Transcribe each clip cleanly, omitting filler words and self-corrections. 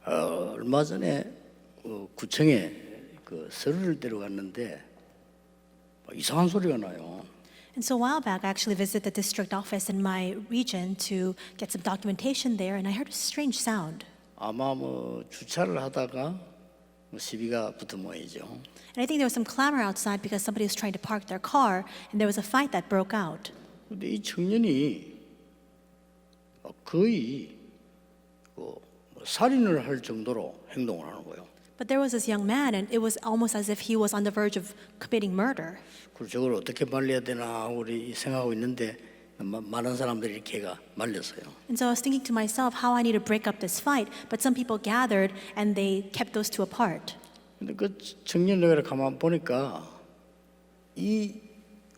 얼마 전에 구청에 그 서류를 데려갔는데 이상한 소리가 나요. And so a while back, I actually visited the district office in my region to get some documentation there, and I heard a strange sound. 아마 주차를 하다가 시비가 붙은 모양이죠. And I think there was some clamor outside because somebody was trying to park their car, and there was a fight that broke out. 근데 이 청년이 거의 살인을 할 정도로 행동을 하는 거예요. But there was this young man, and it was almost as if he was on the verge of committing murder. 그래서 저걸 어떻게 말려야 되나 우리 생각하고 있는데 많은 사람들이 이렇게 말렸어요. And so I was thinking to myself how I need to break up this fight, but some people gathered and they kept those two apart. 근데 그 청년을 가만 보니까 이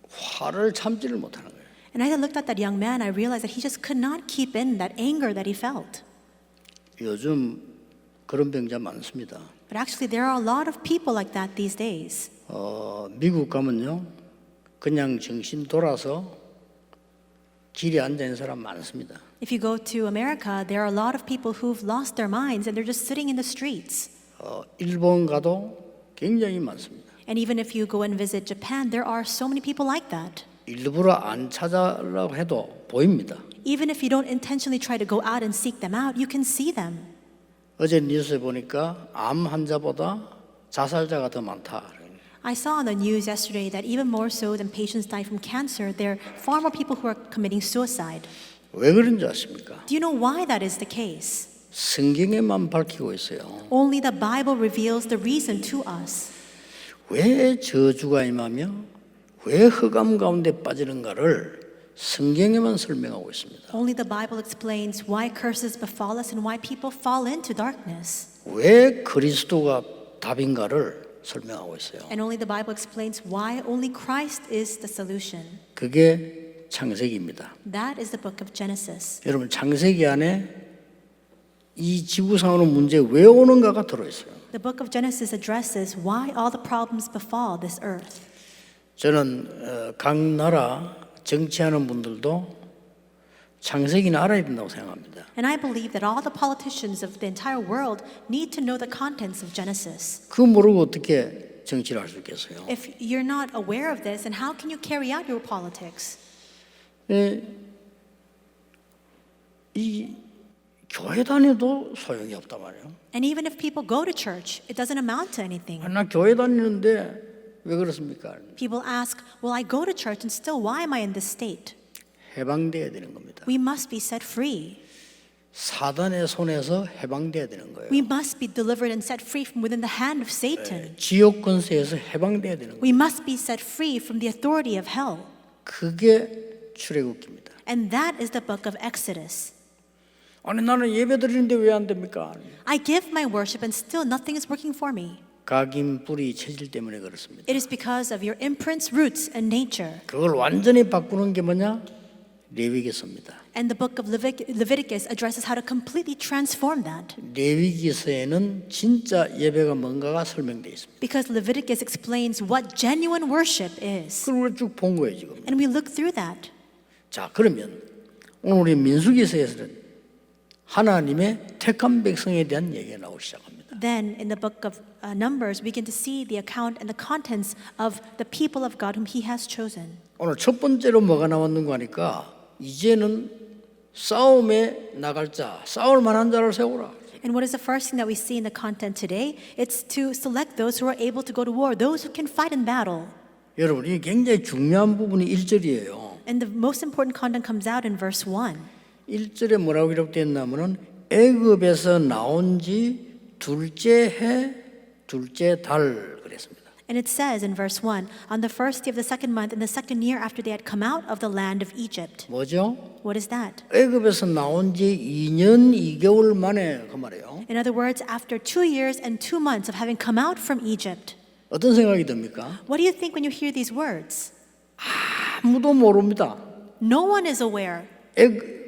화를 참지를 못하는 거예요. And as I looked at that young man, I realized that he just could not keep in that anger that he felt. 요즘 그런 병자 많습니다. But actually, there are a lot of people like that these days. 미국 가면요, 그냥 정신 돌아서 길에 앉아 있는 사람 많습니다. If you go to America, there are a lot of people who've lost their minds and they're just sitting in the streets. 일본 가도 굉장히 많습니다. And even if you go and visit Japan, there are so many people like that. 일부러 안 찾아라고 해도 보입니다. Even if you don't intentionally try to go out and seek them out, you can see them. 어제 뉴스에 보니까 암 환자보다 자살자가 더 많다. I saw on the news yesterday that even more so than patients die from cancer, there are far more people who are committing suicide. 왜 그런지 아십니까? Do you know why that is the case? 성경에만 밝히고 있어요. Only the Bible reveals the reason to us. 왜 저주가 임하며 왜 흑암 가운데 빠지는가를 성경에만 설명하고 있습니다. Only the Bible explains why curses befall us and why people fall into darkness. 왜 그리스도가 답인가를 설명하고 있어요. And only the Bible explains why only Christ is the solution. 그게 창세기입니다. That is the book of Genesis. 여러분 창세기 안에 이 지구상으로 문제 왜 오는가가 들어있어요. The book of Genesis addresses why all the problems befall this earth. 저는 각 나라 정치하는 분들도 창세기는 알아야 된다고 생각합니다. And I believe that all the politicians of the entire world need to know the contents of Genesis. 그거 모르고 어떻게 정치를 할 수 있겠어요? If you're not aware of this, then how can you carry out your politics? 이 교회 다녀도 소용이 없단 말이에요. And even if people go to church, it doesn't amount to anything. 나 교회 다니는데 왜 그렇습니까? People ask, well, I go to church and still why am I in this state? 해방돼야 되는 겁니다. We must be set free. 사단의 손에서 해방돼야 되는 거예요. We must be delivered and set free from within the hand of Satan. 지옥 권세에서 해방돼야 되는 거예요. We must be set free from the authority of hell. 그게 출애굽기입니다. And that is the book of Exodus. 아니 나는 예배 드리는데 왜 안 됩니까? I give my worship and still nothing is working for me. 각인 뿌리 체질 때문에 그렇습니다. It is because of your imprints, roots, and nature. 그걸 완전히 바꾸는 게 뭐냐? 레위기서입니다. And the book of Leviticus addresses how to completely transform that. 레위기서에는 진짜 예배가 뭔가가 설명되어 있습니다. Because Leviticus explains what genuine worship is. 그걸 쭉 본 거예요 지금. And we look through that. 자 그러면 오늘 우리 민수기서에서는 하나님의 택한 백성에 대한 얘기가 나오기 시작합니다. Then in the book of Numbers, we begin to see the account and the contents of the people of God whom He has chosen. 오늘 첫 번째로 뭐가 나왔는가 하니까 이제는 싸움에 나갈 자, 싸울 만한 자를 세우라. And what is the first thing that we see in the content today? It's to select those who are able to go to war, those who can fight in battle. 여러분, 이게 굉장히 중요한 부분이 1절이에요. And the most important content comes out in verse 1. 1절에 뭐라고 기록되어 있냐면은 애굽에서 나온 지 둘째 해, 둘째 달 그랬습니다. And it says in verse 1, on the first day of the second month, in the second year after they had come out of the land of Egypt. 뭐죠? What is that? 애굽에서 나온 지 2년 2개월 만에 그 말이에요. In other words, after 2 years and 2 months of having come out from Egypt. 어떤 생각이 듭니까? What do you think when you hear these words? 아무도 모릅니다. No one is aware.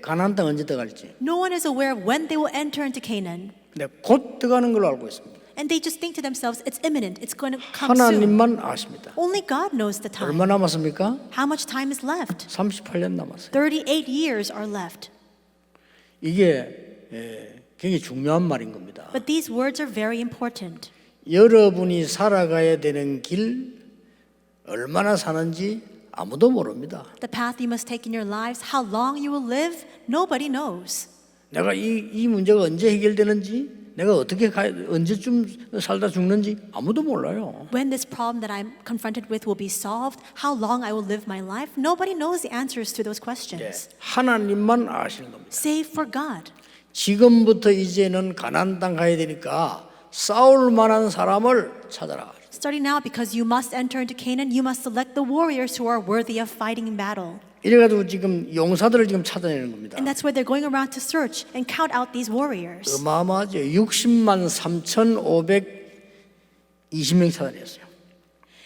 가나안 땅 언제 들어갈지. No one is aware of when they will enter into Canaan. 근데 곧 들어가는 걸로 알고 있습니다. And they just think to themselves, it's imminent, it's going to come soon. 하나님만 아십니다. Only God knows the time. 얼마 남았습니까? How much time is left? 38년 남았어요. 38 years are left. 이게 굉장히 중요한 말인 겁니다. But these words are very important. 여러분이 살아가야 되는 길 얼마나 사는지 아무도 모릅니다. The path you must take in your lives, how long you will live, nobody knows. 내가 이 문제가 언제 해결되는지, 내가 언제쯤 살다 죽는지 아무도 몰라요. When this problem that I'm confronted with will be solved, how long I will live my life, nobody knows the answers to those questions. 하나님만 아시는 겁니다. Save for God. 지금부터 이제는 가나안 땅 가야 되니까 싸울 만한 사람을 찾아라. Starting now, because you must enter into Canaan, you must select the warriors who are worthy of fighting in battle. 이래가지고 지금 용사들을 지금 찾아내는 겁니다. And that's why they're going around to search and count out these warriors. 어마어마하죠. 60만 3,520명 찾아냈어요.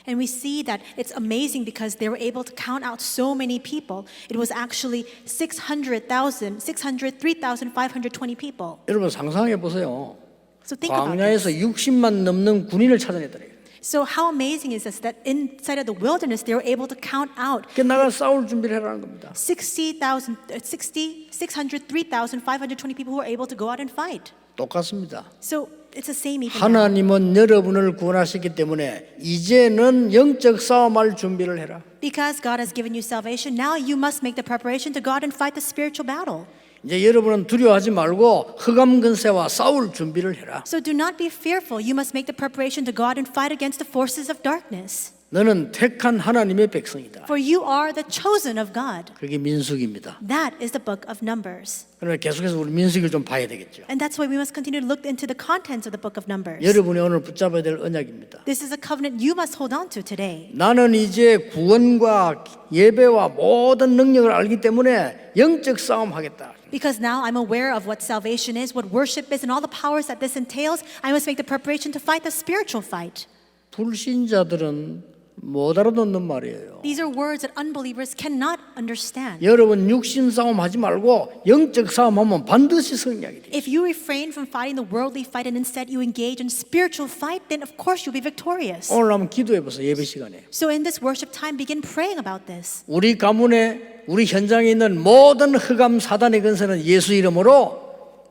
And we see that it's amazing because they were able to count out so many people. It was actually 3,520 people. 여러분 상상해 보세요. So think about 광야에서 this. 60만 넘는 군인을 찾아냈더래요. So how amazing is this that inside of the wilderness they were able to count out 그 나가 싸울 준비를 해라는 겁니다. 603,520 people who were able to go out and fight. 똑같습니다. So it's the same even now. 하나님은 여러분을 구원하셨기 때문에 이제는 영적 싸움할 준비를 해라. Because God has given you salvation, now you must make the preparation to go out and fight the spiritual battle. 이제 여러분은 두려워하지 말고 흑암 근세와 싸울 준비를 해라. So do not be fearful. You must make the preparation to go out and fight against the forces of darkness. 너는 택한 하나님의 백성이다. For you are the chosen of God. 그게 민수기입니다. That is the book of Numbers. 그러면 계속해서 우리 민수기를 좀 봐야 되겠죠. And that's why we must continue to look into the contents of the book of Numbers. 여러분이 오늘 붙잡아야 될 언약입니다. This is a covenant you must hold on to today. 나는 이제 구원과 예배와 모든 능력을 알기 때문에 영적 싸움 하겠다. Because now I'm aware of what salvation is, what worship is, and all the powers that this entails, I must make the preparation to fight the spiritual fight. 불신자들은 못 알아듣는 말이에요. These are words that unbelievers cannot understand. 여러분 육신 싸움 하지 말고 영적 싸움 하면 반드시 승리하게 돼요. If you refrain from fighting the worldly fight and instead you engage in spiritual fight, then of course you'll be victorious. 오늘 한번 기도해 보세요. 예배 시간에. So in this worship time, begin praying about this. 우리 가문에 우리 현장에 있는 모든 흑암 사단의 근세는 예수 이름으로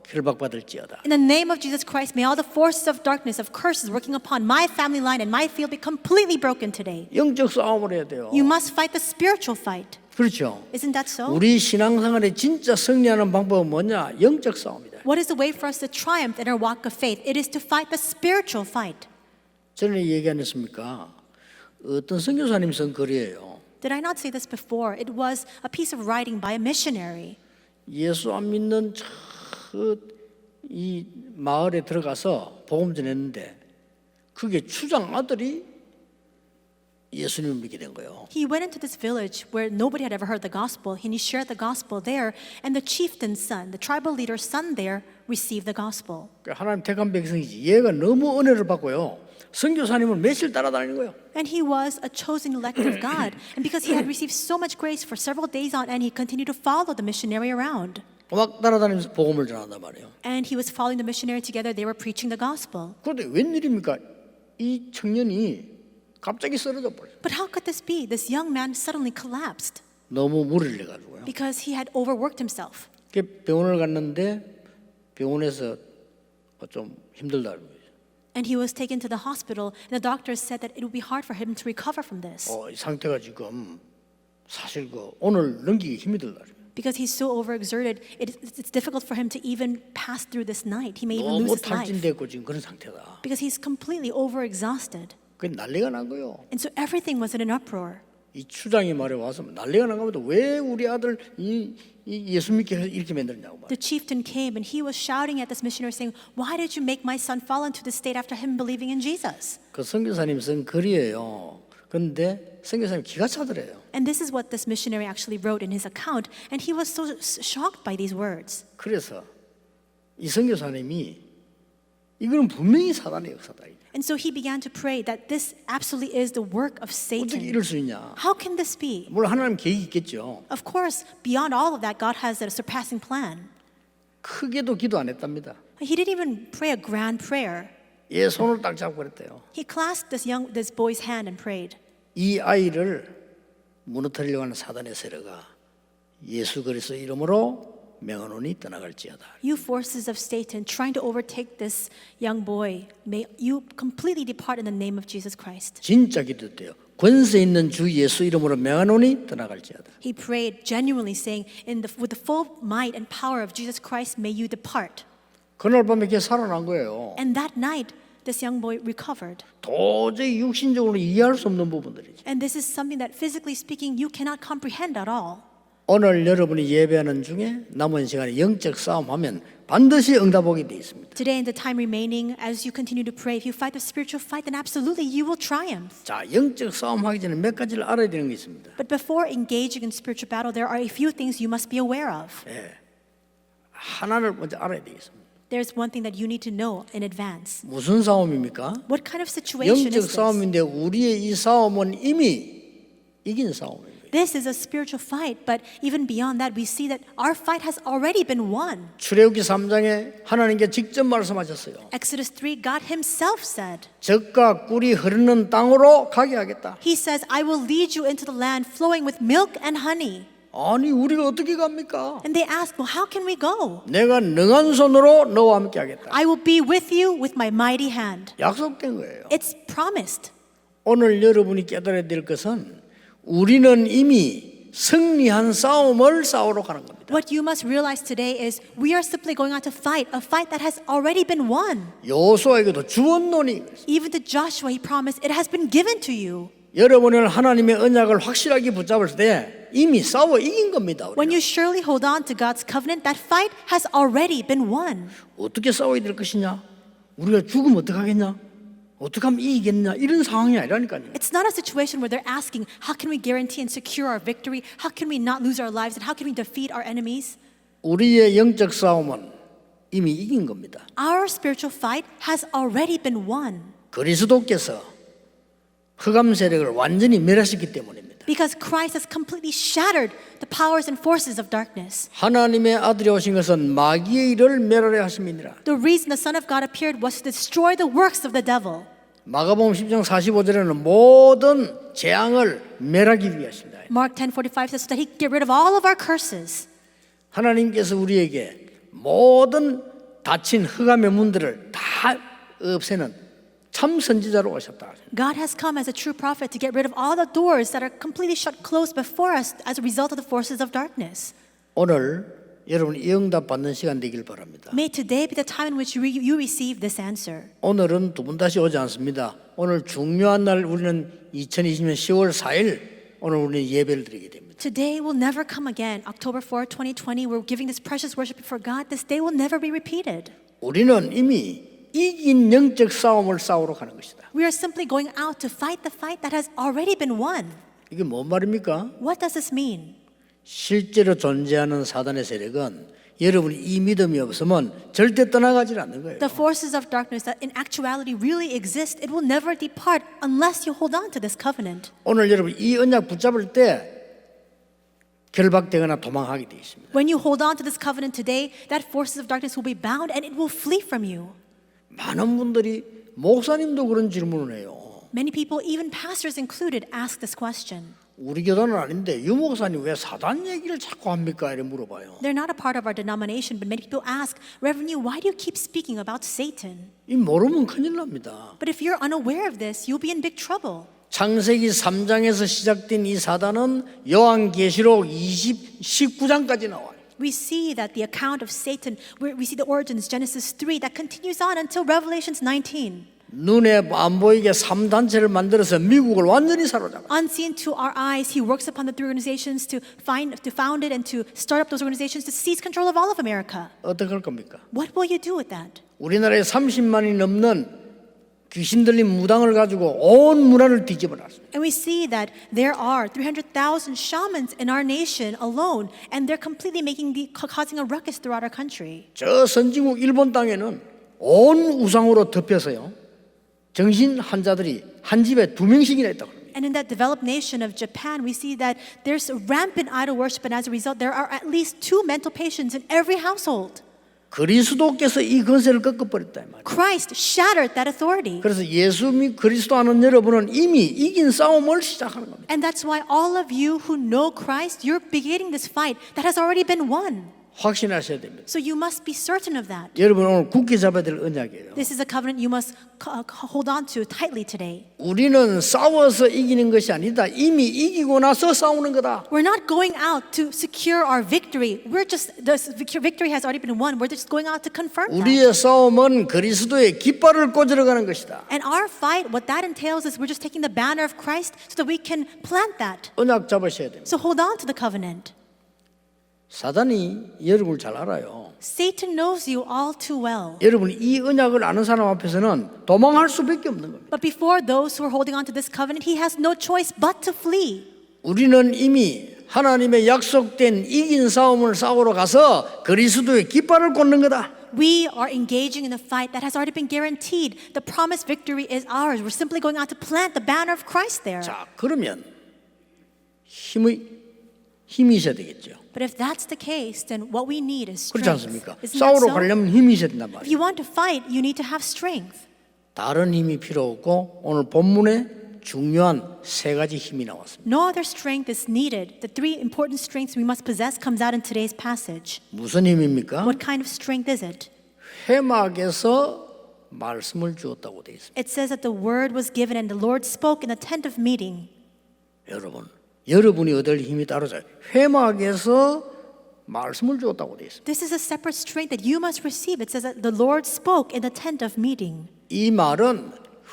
결박받을지어다. In the name of Jesus Christ, may all the forces of darkness, of curses working upon my family line and my field be completely broken today. 영적 싸움을 해야 돼요. You must fight the spiritual fight. 그렇죠. Isn't that so? 우리 신앙생활에 진짜 승리하는 방법은 뭐냐? 영적 싸움이다. What is the way for us to triumph in our walk of faith? It is to fight the spiritual fight. 전에 얘기 안 했습니까? 어떤 선교사님 쓴 글이에요. Did I not say this before? It was a piece of writing by a missionary. 예수 안 믿는 이 마을에 들어가서 복음 전했는데 그게 추장 아들이 예수님을 믿게 된 거예요. He went into this village where nobody had ever heard the gospel, and he shared the gospel there, and the chieftain's son, the tribal leader's son there, received the gospel. 하나님 택한 백성이지. 얘가 너무 은혜를 받고요. 선교사님을 며칠 따라다니는 거예요. And he was a chosen elect of God, and because he had received so much grace for several days on end, he continued to follow the missionary around. 막 따라다니면서 복음을 전한단 말이에요. And he was following the missionary together. They were preaching the gospel. 그런데 웬일입니까? 이 청년이 갑자기 쓰러져 버려요. But how could this be? This young man suddenly collapsed 너무 무리를 해가지고요. because he had overworked himself. 병원을 갔는데 병원에서 좀 힘들다. And he was taken to the hospital, and the doctors said that it would be hard for him to recover from this 이 상태가 지금 사실 오늘 넘기기 힘이 들다. because he's so overexerted. It's difficult for him to even pass through this night. He may even lose 너무 his life 탈진됐고 지금 그런 상태다. because he's completely overexhausted. 그 난리가 난 거요. And so everything was in an uproar. 이 추장이 말해 와서 난리가 난 겁니다. 왜 우리 아들 이 예수 믿게 이렇게 만들냐고 말. The chieftain came and he was shouting at this missionary saying, "Why did you make my son fall into this state after him believing in Jesus?" 그 선교사님 쓴 글이에요. 그런데 선교사님 기가 차더래요. And this is what this missionary actually wrote in his account, and he was so shocked by these words. 그래서 이 선교사님이 이거는 분명히 사단의 역사다. And so he began to pray that this absolutely is the work of 어떻게 Satan. 이럴 수 있냐? How can this be? 물론 하나님 계획이 있겠죠. Of course, beyond all of that, God has a surpassing plan. 크게도 기도 안 했답니다. He didn't even pray a grand prayer. 얘 손을 딱 잡고 그랬대요. He clasped this boy's hand and prayed. 이 아이를 무너뜨리려고 하는 사단의 세력아 예수 그리스도 이름으로 명하노니 떠나갈지어다. You forces of Satan trying to overtake this young boy, may you completely depart in the name of Jesus Christ. 진짜 기도돼요. 권세 있는 주 예수 이름으로 명하노니 떠나갈지어다. He prayed genuinely saying, with the full might and power of Jesus Christ, may you depart. 그날 밤에 걔 살아난 거예요. And that night, this young boy recovered. 도저히 육신적으로 이해할 수 없는 부분들이죠. And this is something that physically speaking, you cannot comprehend at all. 오늘 여러분이 예배하는 중에 남은 시간에 영적 싸움하면 반드시 응답하게 돼 있습니다. Today, in the time remaining, as you continue to pray, if you fight the spiritual fight, then absolutely you will triumph. 자, 영적 싸움하기 전에 몇 가지를 알아야 되는 게 있습니다. But before engaging in spiritual battle, there are a few things you must be aware of. 하나를 먼저 알아야 되겠습니다. There's one thing that you need to know in advance. 무슨 싸움입니까? What kind of situation 영적 is this? 싸움인데 우리의 이 싸움은 이미 이긴 싸움입니다. This is a spiritual fight, but even beyond that, we see that our fight has already been won. 출애굽기 3장에 하나님께 직접 말씀하셨어요. Exodus 3, God himself said, 젖과 꿀이 흐르는 땅으로 가게 하겠다. He says, I will lead you into the land flowing with milk and honey. 아니 우리가 어떻게 갑니까? And they asked, well, how can we go? 내가 능한 손으로 너와 함께 하겠다. I will be with you with my mighty hand. 약속된 거예요. It's promised. 오늘 여러분이 깨달아야 될 것은 우리는 이미 승리한 싸움을 싸우러 가는 겁니다. What you must realize today is we are simply going out to fight, a fight that has already been won. 여호수아에게도 주었노니 Even to Joshua, he promised, it has been given to you. 여러분은 하나님의 언약을 확실하게 붙잡을 때 이미 싸워 이긴 겁니다. When 우리가. you surely hold on to God's covenant, that fight has already been won. 어떻게 싸워야 될 것이냐? 우리가 죽으면 어떡하겠냐? 어떻게 하면 이기겠냐? 이런 상황이 아니라니까요. It's not a situation where they're asking, how can we guarantee and secure our victory? How can we not lose our lives? And how can we defeat our enemies? 우리의 영적 싸움은 이미 이긴 겁니다. Our spiritual fight has already been won. 그리스도께서 흑암 세력을 완전히 멸하셨기 때문입니다. Because Christ has completely shattered the powers and forces of darkness. 하나님의 아들이 오신 것은 마귀의 일을 멸하려 하심이니라. The reason the Son of God appeared was to destroy the works of the devil. 마가복음 10장 45절에는 모든 재앙을 멸하기 위하십니다. Mark 10:45 says that he get rid of all of our curses. 하나님께서 우리에게 모든 닫힌 흑암의 문들을 다 없애는 참 선지자로 오셨다. God has come as a true prophet to get rid of all the doors that are completely shut closed before us as a result of the forces of darkness. 오늘 여러분 이 응답 받는 시간 되길 바랍니다. May today be the time in which you receive this answer. 오늘은 두 번 다시 오지 않습니다. 오늘 중요한 날 우리는 2020년 10월 4일 오늘 우리는 예배를 드리게 됩니다. Today will never come again. October 4, 2020, we're giving this precious worship before God. This day will never be repeated. 우리는 이미 이긴 영적 싸움을 싸우러 가는 것이다. We are simply going out to fight the fight that has already been won. 이게 뭔 말입니까? What does this mean? 실제로 존재하는 사단의 세력은 여러분이 이 믿음이 없으면 절대 떠나가지 않는 거예요. The forces of darkness that in actuality really exist, it will never depart unless you hold on to this covenant. 오늘 여러분 이 언약 붙잡을 때 결박되거나 도망하게 되어 있습니다. When you hold on to this covenant today, that forces of darkness will be bound and it will flee from you. 많은 분들이 목사님도 그런 질문을 해요. Many people, even pastors included, ask this question. 우리 교단은 아닌데 유 목사님 왜 사단 얘기를 자꾸 합니까? 이렇게 물어봐요. They're not a part of our denomination, but many people ask, Reverend, why do you keep speaking about Satan? 이 모르면 큰일 납니다. But if you're unaware of this, you'll be in big trouble. 창세기 3장에서 시작된 이 사단은 요한계시록 19장까지 나와요. We see that the account of Satan, we see the origins, Genesis 3, that continues on until Revelations 19. 눈에 안 보이게 3단체를 만들어서 미국을 완전히 사로잡아. Unseen to our eyes, he works upon the three organizations to found it and to start up those organizations to seize control of all of America. 어떻게 할 겁니까? What will you do with that? 우리나라에 30만이 넘는 귀신 들린 무당을 가지고 온 문화를 뒤집어 놨습니다. And we see that there are 300,000 shamans in our nation alone, and they're completely causing a ruckus throughout our country. 저 선진국 일본 땅에는 온 우상으로 덮여서요. 정신 환자들이 한 집에 2명씩이나 있다고 합니다. And in that developed nation of Japan, we see that there's rampant idol worship, and as a result, there are at least 2 mental patients in every household. 그리스도께서 이 권세를 꺾어버렸다 이 말이에요. Christ shattered that authority. 그래서 예수 및 그리스도 아는 여러분은 이미 이긴 싸움을 시작하는 겁니다. And that's why all of you who know Christ, you're beginning this fight that has already been won. 확신하셔야 됩니다. So you must be certain of that. 여러분 오늘 굳게 잡아야 될 언약이에요. This is a covenant you must hold on to tightly today. 우리는 싸워서 이기는 것이 아니다. 이미 이기고 나서 싸우는 거다. We're not going out to secure our victory. We're just, the victory has already been won. We're just going out to confirm that. 우리의 싸움은 그리스도의 깃발을 꽂으러 가는 것이다. And our fight, what that entails is we're just taking the banner of Christ so that we can plant that. 언약 잡으셔야 됩니다. So hold on to the covenant. 사단이 여러분을 잘 알아요. Satan knows you all too well. 여러분 이 언약을 아는 사람 앞에서는 도망할 수밖에 없는 겁니다. But before those who are holding on to this covenant, he has no choice but to flee. 우리는 이미 하나님의 약속된 이긴 싸움을 싸우러 가서 그리스도의 깃발을 꽂는 거다. We are engaging in a fight that has already been guaranteed. The promised victory is ours. We're simply going out to plant the banner of Christ there. 자, 그러면 힘이 있어야 되겠죠. But if that's the case, then what we need is 그렇지 strength. 않습니까? Isn't that 싸우러 so? 가려면 힘이 있어야 된단 If 말이에요. you want to fight, you need to have strength. 다른 힘이 필요 없고 오늘 본문에 중요한 세 가지 힘이 나왔습니다. No other strength is needed. The three important strengths we must possess comes out in today's passage. 무슨 힘입니까? What kind of strength is it? 회막에서 말씀을 주었다고 되어 있습니다. It says that the word was given and the Lord spoke in the tent of meeting. 여러분이 얻을 힘이 따르죠. 회막에서 말씀을 주었다고 되어 있습니다. This is a separate strength that you must receive. It says that the Lord spoke in the tent of meeting. 이 말은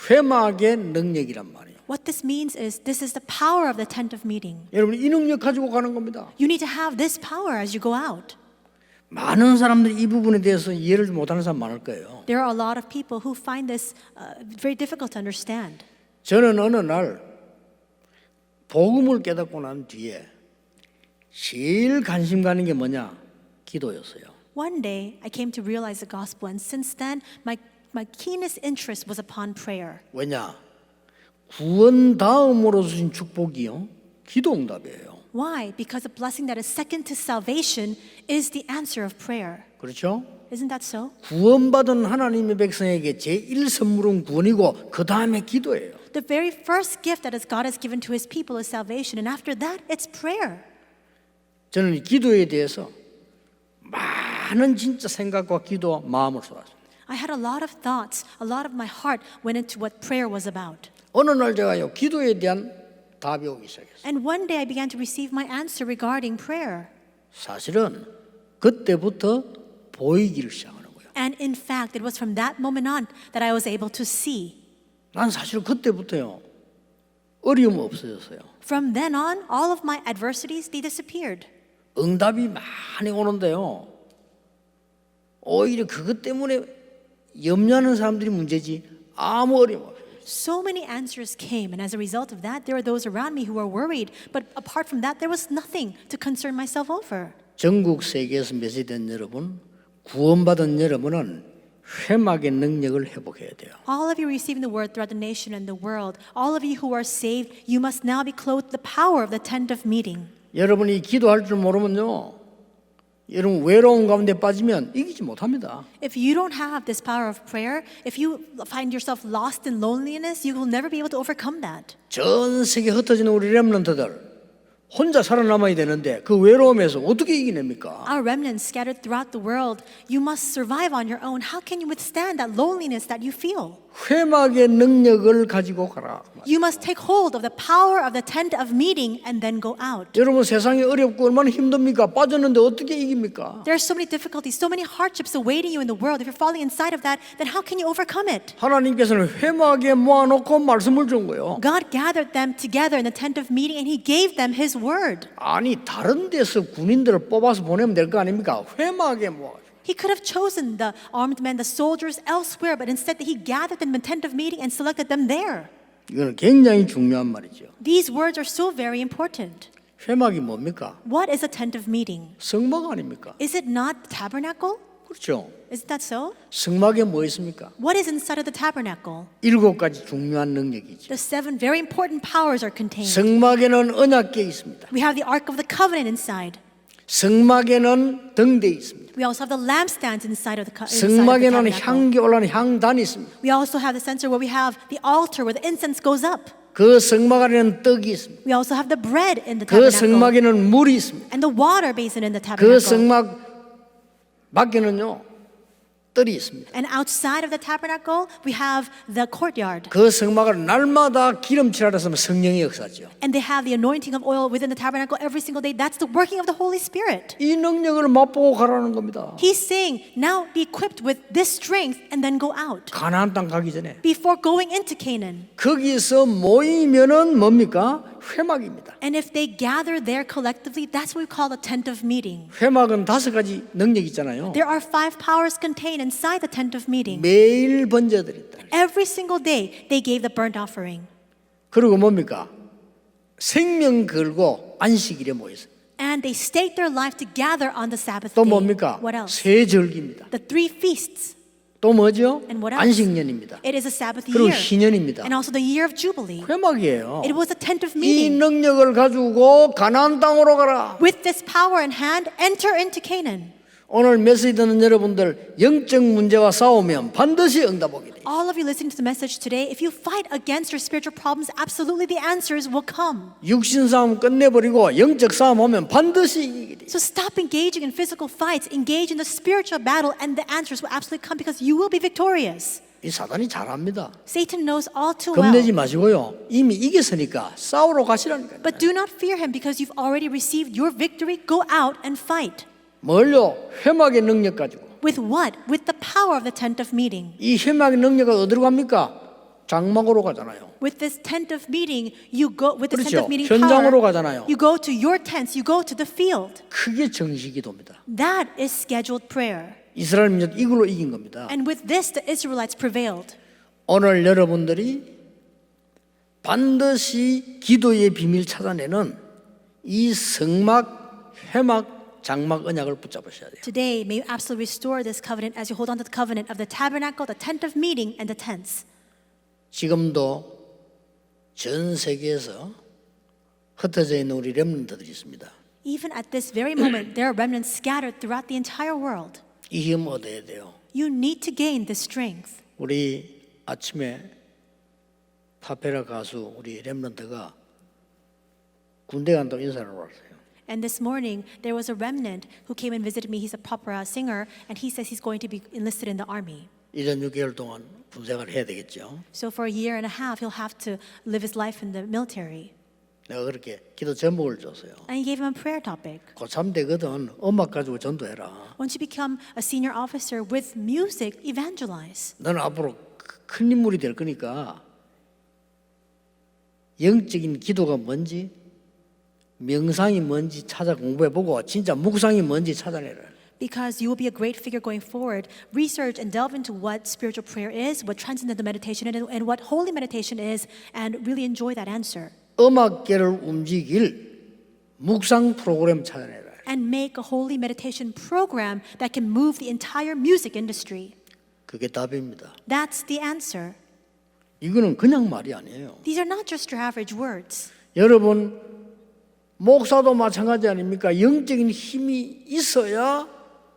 회막의 능력이란 말이에요. What this means is this is the power of the tent of meeting. 여러분 이 능력 가지고 가는 겁니다. You need to have this power as you go out. 많은 사람들이 이 부분에 대해서 이해를 못하는 사람 많을 거예요. There are a lot of people who find this very difficult to understand. 저는 어느 날 복음을 깨닫고 난 뒤에 제일 관심 가는 게 뭐냐? 기도였어요. One day I came to realize the gospel, and since then my keenest interest was upon prayer. 왜냐? 구원 다음으로 주신 축복이요. 기도 응답이에요. Why? Because the blessing that is second to salvation is the answer of prayer. 그렇죠? Isn't that so? 구원받은 하나님의 백성에게 제1 선물은 구원이고 그 다음에 기도예요. The very first gift that God has given to His people is salvation, and after that, it's prayer. 저는 이 기도에 대해서 많은 진짜 생각과 기도와 마음을 쏟았습니다. I had a lot of thoughts, a lot of my heart went into what prayer was about. 어느 날 제가요 기도에 대한 답이 오기 시작했어요. And one day I began to receive my answer regarding prayer. 사실은 그때부터 보이기를 시작하는 거예요. And in fact, it was from that moment on that I was able to see. 난 사실 그때부터요 어려움 없어졌어요. From then on, all of my adversities, they disappeared. 응답이 많이 오는데요. 오히려 그것 때문에 염려하는 사람들이 문제지 아무 어려움 없어요. So many answers came, and as a result of that, there were those around me who were worried. But apart from that, there was nothing to concern myself over. 전국 세계에서 메시지된 여러분, 구원받은 여러분은 회막의 능력을 회복해야 돼요. All of you receiving the word throughout the nation and the world, all of you who are saved, you must now be clothed with the power of the tent of meeting. 여러분이 기도할 줄 모르면요, 여러분 외로움 가운데 빠지면 이기지 못합니다. If you don't have this power of prayer, if you find yourself lost in loneliness, you will never be able to overcome that. 전 세계 흩어지는 우리 렘넌트들 혼자 살아남아야 되는데 그 외로움에서 어떻게 이겨냅니까? Our remnants scattered throughout the world, you must survive on your own. How can you withstand that loneliness that you feel? 회막의 능력을 가지고 가라. You must take hold of the power of the tent of meeting and then go out. 여러분 세상이 어렵고 얼마나 힘듭니까? 빠졌는데 어떻게 이깁니까? There are so many difficulties, so many hardships awaiting you in the world. If you're falling inside of that, then how can you overcome it? 하나님께서는 회막에 모아놓고 말씀을 준 거예요. God gathered them together in the tent of meeting and He gave them His word. 아니 다른 데서 군인들을 뽑아서 보내면 될 거 아닙니까? 회막에 모아. He could have chosen the armed men, the soldiers elsewhere, but instead He gathered them in the tent of meeting and selected them there. 이거는 굉장히 중요한 말이죠. These words are so very important. 회막이 뭡니까? What is a tent of meeting? 성막 아닙니까? Is it not the tabernacle? 그렇죠. Isn't that so? 성막에 뭐 있습니까? What is inside of the tabernacle? 7가지 중요한 능력이죠. The 7 very important powers are contained. 성막에는 언약궤 있습니다. We have the Ark of the Covenant inside. 성막에는 등대 있습니다. We also have the lampstands inside of the 성막에는 tabernacle. 향기 올라가는 향단이 있습니다. We also have the censer where we have the altar where the incense goes up. 그 성막 안에는 떡이 있습니다. We also have the bread in the 그 tabernacle 성막에는 물이 있습니다. and the water basin in the 그 tabernacle. 성막 밖에는요 뜰이 있습니다. And outside of the tabernacle, we have the courtyard. 그 성막을 날마다 기름칠하려면 성령의 역사죠. And they have the anointing of oil within the tabernacle every single day. That's the working of the Holy Spirit. 이 능력을 맛보고 가라는 겁니다. He's saying, now be equipped with this strength and then go out. 가나안 땅 가기 전에 Before going into Canaan. 거기서 모이면은 뭡니까? 회막입니다. And if they gather there collectively, that's what we call the tent of meeting. 회막은 5가지 능력이 있잖아요. There are 5 powers contained inside the tent of meeting. 매일 번제드렸다. Every single day, they gave the burnt offering. 그리고 뭡니까? 생명 걸고 안식일에 모였어요. And they staked their life to gather on the Sabbath 또 day. 뭡니까? What else? 세 절기입니다. The 3 feasts. 또 뭐죠? And what else? 안식년입니다. It is a Sabbath 그리고 year. 희년입니다. And also the year of Jubilee. 회막이에요. It was a tent of 이 meeting. 능력을 가지고 가나안 땅으로 가라. With this power in hand, enter into Canaan. 오늘 메시지 듣는 여러분들 영적 문제와 싸우면 반드시 응답하게 돼. All of you listening to the message today, if you fight against your spiritual problems, absolutely the answers will come. 육신 싸움 끝내버리고 영적 싸움 하면 반드시 이기게 돼. So stop engaging in physical fights, engage in the spiritual battle, and the answers will absolutely come because you will be victorious. 이 사단이 잘합니다. Satan knows all too well. 겁내지 마시고요. 이미 이겼으니까 싸우러 가시라니까요. But do not fear him because you've already received your victory. Go out and fight. 뭘요? 회막의 능력 가지고. With what? With the power of the tent of meeting. 이 회막의 능력은 어디로 갑니까? 장막으로 가잖아요. With this tent of meeting, you go with the tent 그렇죠. of meeting 현장으로 power. 가잖아요. You go to your tents. You go to the field. 그게 정식기도입니다. That is scheduled prayer. 이스라엘 민족 이걸로 이긴 겁니다. And with this, the Israelites prevailed. 오늘 여러분들이 반드시 기도의 비밀 찾아내는 이 성막, 회막, 장막 언약을 붙잡으셔야 돼요. Today, may you absolutely restore this covenant as you hold on to the covenant of the tabernacle, the tent of meeting, and the tents. 지금도 전 세계에서 흩어져 있는 우리 렘넌트들이 있습니다. Even at this very moment, there are remnants scattered throughout the entire world. 이 힘 얻어야 돼요. You need to gain this strength. 우리 아침에 파페라 가수 우리 렘넌트가 군대 간다고 인사를 왔어요. And this morning, there was a remnant who came and visited me. He's a opera singer, and he says he's going to be enlisted in the army. 1년 6개월 동안 군생활을 해야 되겠죠. So for a year and a half, he'll have to live his life in the military. 내가 그렇게 기도 제목을 줬어요. And he gave him a prayer topic. 고3 되거든 음악 가지고 전도해라. Once you become a senior officer with music, evangelize. 너는 앞으로 큰 인물이 될 거니까 영적인 기도가 뭔지 명상이 뭔지 찾아 공부해보고 진짜 묵상이 뭔지 찾아내라. Because you will be a great figure going forward. Research and delve into what spiritual prayer is, what transcendental meditation is, and what holy meditation is, and really enjoy that answer. 음악계를 움직일 묵상 프로그램 찾아내라. And make a holy meditation program that can move the entire music industry. 그게 답입니다. That's the answer. 이거는 그냥 말이 아니에요. These are not just your average words. 여러분 목사도 마찬가지 아닙니까? 영적인 힘이 있어야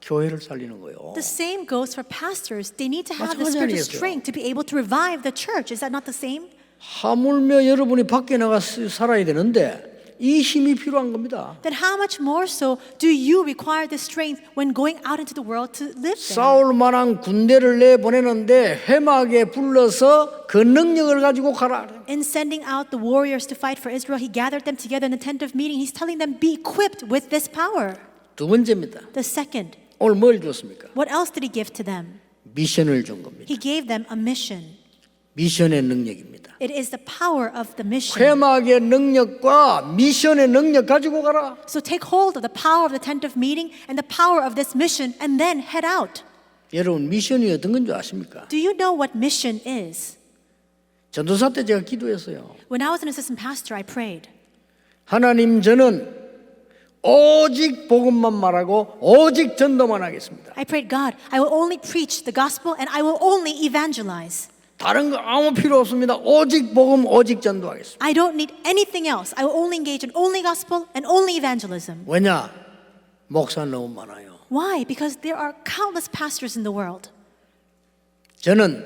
교회를 살리는 거예요. The same goes for pastors. They need to have the 마찬가지 spiritual 아니겠어요? strength to be able to revive the church. Is that not the same? 하물며 여러분이 밖에 나가 살아야 되는데 이 힘이 필요한 겁니다. Then how much more so do you require the strength when going out into the world to live there? 싸울 만한 군대를 내보내는데 회막에 불러서 그 능력을 가지고 가라. In sending out the warriors to fight for Israel, he gathered them together in the tent of meeting. He's telling them, be equipped with this power. 두 번째입니다. The second, 오늘 뭘 줬습니까? what else did he give to them? 미션을 준 겁니다. He gave them a mission. 미션의 능력입니다. It is the power of the mission. 회막의 능력과 미션의 능력 가지고 가라. So take hold of the power of the tent of meeting and the power of this mission and then head out. 여러분 미션이 어떤 건 줄 아십니까? Do you know what mission is? 전도사 때 제가 기도했어요. When I was an assistant pastor, I prayed. 하나님 저는 오직 복음만 말하고 오직 전도만 하겠습니다. I prayed, God, I will only preach the gospel and I will only evangelize. 다른 거 아무 필요 없습니다. 오직 복음, 오직 전도하겠습니다. I don't need anything else. I will only engage in only gospel and only evangelism. 왜냐? 목사 너무 많아요. Why? Because there are countless pastors in the world. 저는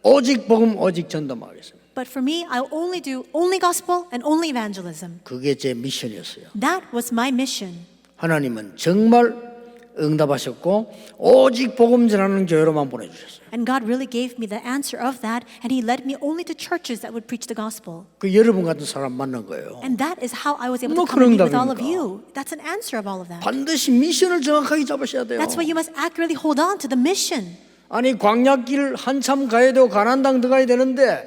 오직 복음, 오직 전도만 하겠습니다. But for me, I will only do only gospel and only evangelism. 그게 제 미션이었어요. That was my mission. 하나님은 정말 응답하셨고 오직 복음 전하는 교회로만 보내주셨어요. And God really gave me the answer of that, and He led me only to churches that would preach the gospel. 그 여러분 같은 사람 만난 거예요. And that is how I was able 뭐 to come and 그런 be with all of 응답입니까? you. That's an answer of all of that. 반드시 미션을 정확하게 잡으셔야 돼요. That's why you must accurately hold on to the mission. 아니 광야길 한참 가야 되고 가나안 땅 들어가야 되는데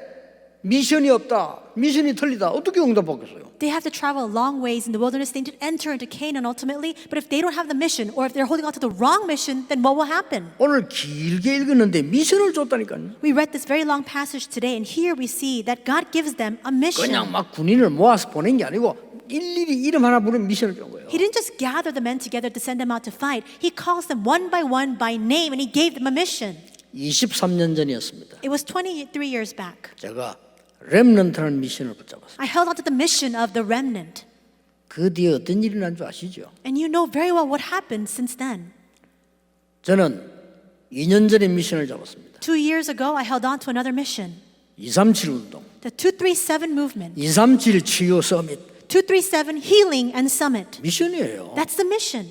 미션이 없다. 미션이 틀리다. 어떻게 응답받겠어요? They have to travel a long ways in the wilderness. They need to enter into Canaan ultimately. But if they don't have the mission, or if they're holding on to the wrong mission, then what will happen? 오늘 길게 읽었는데 미션을 줬다니까요. We read this very long passage today, and here we see that God gives them a mission. 그냥 막 군인을 모아서 보낸 게 아니고 일일이 이름 하나 부르는 미션을 준 거예요. He didn't just gather the men together to send them out to fight. He calls them one by name, and He gave them a mission. 23년 전이었습니다. It was 23 years back. 제가 렘넌트라는 미션을 붙잡았어요. I held on to the mission of the remnant. 그 뒤에 어떤 일이 난 줄 아시죠? And you know very well what happened since then. 저는 2년 전에 미션을 잡았습니다. 2 years ago, I held on to another mission, 237 운동, the 237 movement. 237 치유 서밋 237 Healing and Summit. 미션이에요. That's the mission.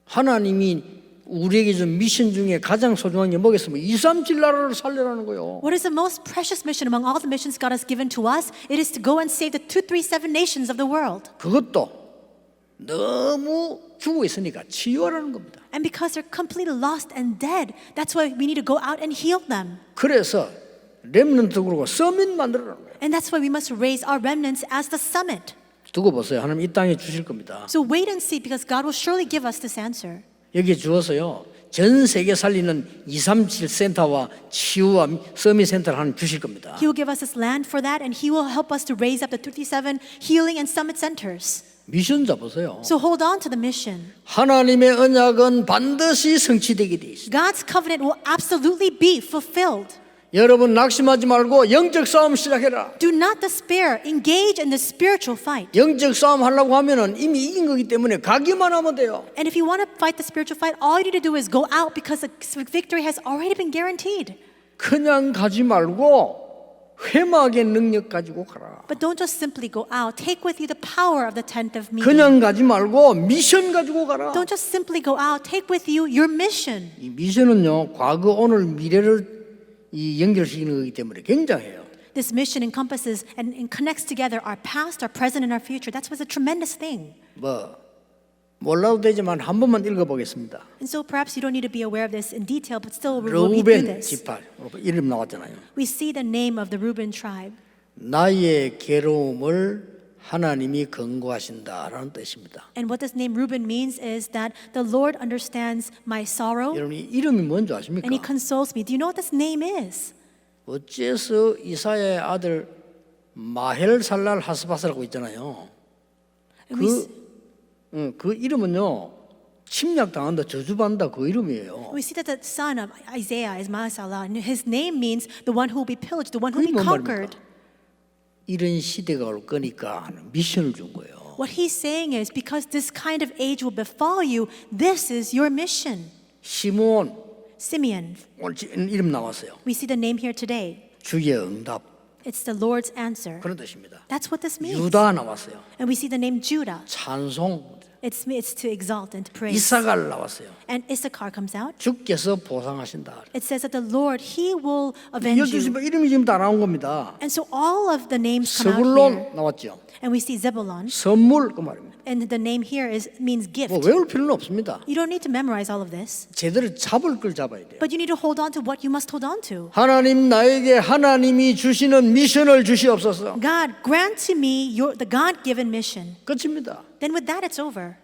하나님이 우리에게 준 미션 중에 가장 소중한 게 뭐겠습니까? 237 나라를 살려라는 거예요. What is the most precious mission among all the missions God has given to us? It is to go and save the 237 nations of the world. 그것도 너무 죽어 있으니까 치유하라는 겁니다. And because they're completely lost and dead, that's why we need to go out and heal them. 그래서 렘넌트 그룹과 서밋 만들어라는 거예요. And that's why we must raise our remnants as the summit. 두고 보세요. 하나님 이 땅에 주실 겁니다. So wait and see, because God will surely give us this answer. 여기에 주어서요. 전 세계 살리는 237 센터와 치유와 서밋 센터를 하나님 주실 겁니다. He will give us this land for that, and He will help us to raise up the 237 healing and summit centers. 미션 잡으세요. So hold on to the mission. 하나님의 언약은 반드시 성취되게 돼 있습니다. God's covenant will absolutely be fulfilled. 여러분 낙심하지 말고 영적 싸움 시작해라. Do not despair. Engage in the spiritual fight. 영적 싸움 하려고 하면은 이미 이긴 거기 때문에 가기만 하면 돼요. And if you want to fight the spiritual fight, all you need to do is go out, because the victory has already been guaranteed. 그냥 가지 말고 회막의 능력 가지고 가라. But don't just simply go out. Take with you the power of the tent of meeting. 그냥 가지 말고 미션 가지고 가라. Don't just simply go out. Take with you your mission. 이 미션은요 과거, 오늘, 미래를 이 연결시키는 거기 때문에 굉장해요. This mission encompasses and connects together our past, our present, and our future. That's what's a tremendous thing. 뭐 몰라도 되지만 한 번만 읽어보겠습니다. And so perhaps you don't need to be aware of this in detail, but still we'll read through 르우벤 this. 지파 이름 나왔잖아요. We see the name of the Reuben tribe. 나의 괴로움을 하나님이 권고하신다라는 뜻입니다. And what this name Reuben means is that the Lord understands my sorrow, 여러분 이 이름이 뭔지 아십니까? and He consoles me. Do you know what this name is? 어째서 이사야의 아들 마헬살랄 하스바스라고 있잖아요. And we, 그 이름은요 침략당한다, 저주받는다 그 이름이에요. we see that the son of Isaiah is Mahasalah, and his name means the one who will be pillaged, the one who will 그게 be 뭔 conquered. 말입니까? 이런 시대가 올 거니까 하는 미션을 준 거예요. What he's saying is, because this kind of age will befall you, this is your mission. 시몬 Simeon, 오늘 이름 나왔어요. we see the name here today. 주의 응답 It's the Lord's answer. 그런 뜻입니다. That's what this means. 유다 나왔어요. And we see the name Judah. 찬송 It's to exalt and to praise. 이사갈 나왔어요. And Issachar comes out. 주께서 보상하신다. It says that the Lord, He will avenge you. 12시 이름이 지금 다 나온 겁니다. And so all of the names come out here. 스불론 나왔죠. And we see Zebulon. 선물 그 말입니다. And the name here means gift. 뭐 외울 필요는 없습니다. You don't need to memorize all of this. 제대로 잡을 걸 잡아야 돼요. But you need to hold on to what you must hold on to. 하나님 나에게 하나님이 주시는 미션을 주시옵소서. God, grant to me the God-given mission. 끝입니다. Then with that, it's over.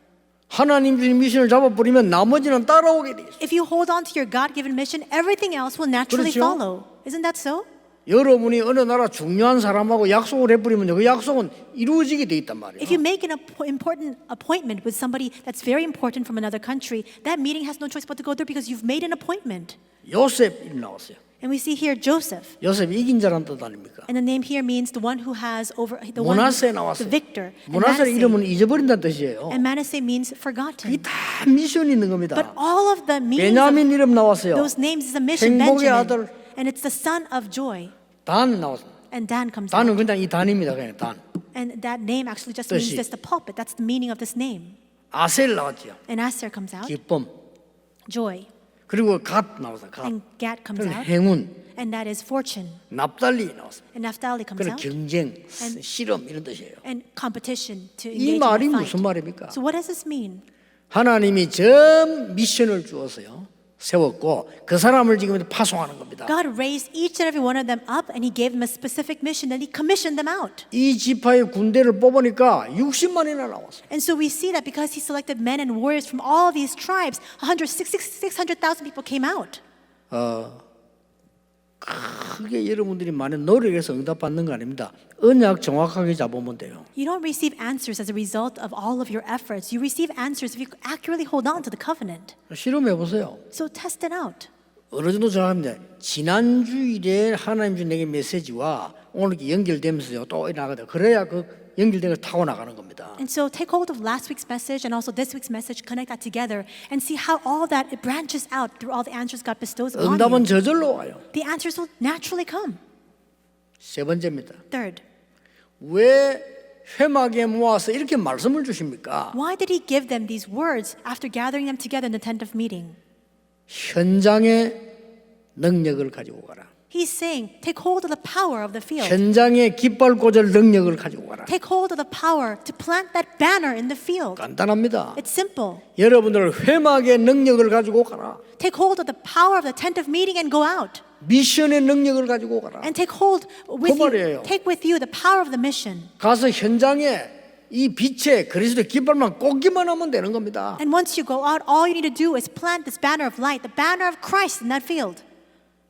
하나님 주신 미션을 잡아버리면 나머지는 따라오게 돼 있어요. If you hold on to your God-given mission, everything else will naturally 그렇죠? follow. Isn't that so? 여러분이 어느 나라 중요한 사람하고 약속을 해버리면 그 약속은 이루어지게 돼 있단 말이에요. If you make an important appointment with somebody that's very important from another country, that meeting has no choice but to go there because you've made an appointment. 요셉 이름 나왔어요. And we see here Joseph. 요셉 이긴 자란 뜻 아닙니까? And the name here means the one who has over the one 모나세 the 나왔어요. victor. And 모나세 Manasseh. 이름은 잊어버린다는 뜻이에요. And Manasseh means forgotten. 이 다 미션이 있는 겁니다. But all of the meanings 베냐민 이름 of 나왔어요. those names is a mission. 행복의 Benjamin. 아들. And it's the son of joy. 단 나왔어요. And Dan comes 단은 out. 그냥 이 단입니다. 그냥 단. And that name actually just means 뜻이. just the pulpit. That's the meaning of this name. 아셀 나왔죠. And Aser comes out, 기쁨. joy. 그리고 갓 나왔어요. 갓. And Gad comes 그건 out, 행운. and that is fortune. 납달리 나왔어요. And Naphtali comes 그건 out, 경쟁, 실험 이런 뜻이에요. and competition to 이 engage in 말이 a fight. 무슨 말입니까? So what does this mean? 하나님이 전 미션을 주어서요. 세웠고 그 사람을 지금 파송하는 겁니다. God raised each and every one of them up, and He gave them a specific mission, and He commissioned them out. 이 지파의 군대를 뽑으니까 60만이나 나왔어요. And so we see that because He selected men and warriors from all these tribes, 600,000 people came out. 크게 여러분들이 많은 노력해서 응답받는 거 아닙니다. 언약 정확하게 잡으면 돼요. You don't receive answers as a result of all of your efforts. You receive answers if you accurately hold on to the covenant. 실험해 보세요. So test it out. 어느 정도 정확합니다. 지난 주일에 하나님 준 내게 메시지와 오늘 이렇게 연결되면서요. 또 나가다. 그래야 그 연결된 걸 타고 나가는 겁니다. And so take hold of last week's message and also this week's message, connect that together, and see how all that it branches out through all the answers God bestows upon 응답은 you. 저절로 와요. The answers will naturally come. 세 번째입니다. Third, 왜 회막에 모아서 이렇게 말씀을 주십니까? why did He give them these words after gathering them together in the tent of meeting? 현장의 능력을 가지고 가라. He's saying, take hold of the power of the field. 현장의 깃발 꽂을 능력을 가지고 가라. Take hold of the power to plant that banner in the field. 간단합니다. It's simple. 여러분들 회막의 능력을 가지고 가라. Take hold of the power of the tent of meeting and go out. 미션의 능력을 가지고 가라. And take hold with 말이에요. you. Take with you the power of the mission. 가서 현장에 이 빛에 그리스도의 깃발만 꽂기만 하면 되는 겁니다. And once you go out, all you need to do is plant this banner of light, the banner of Christ in that field.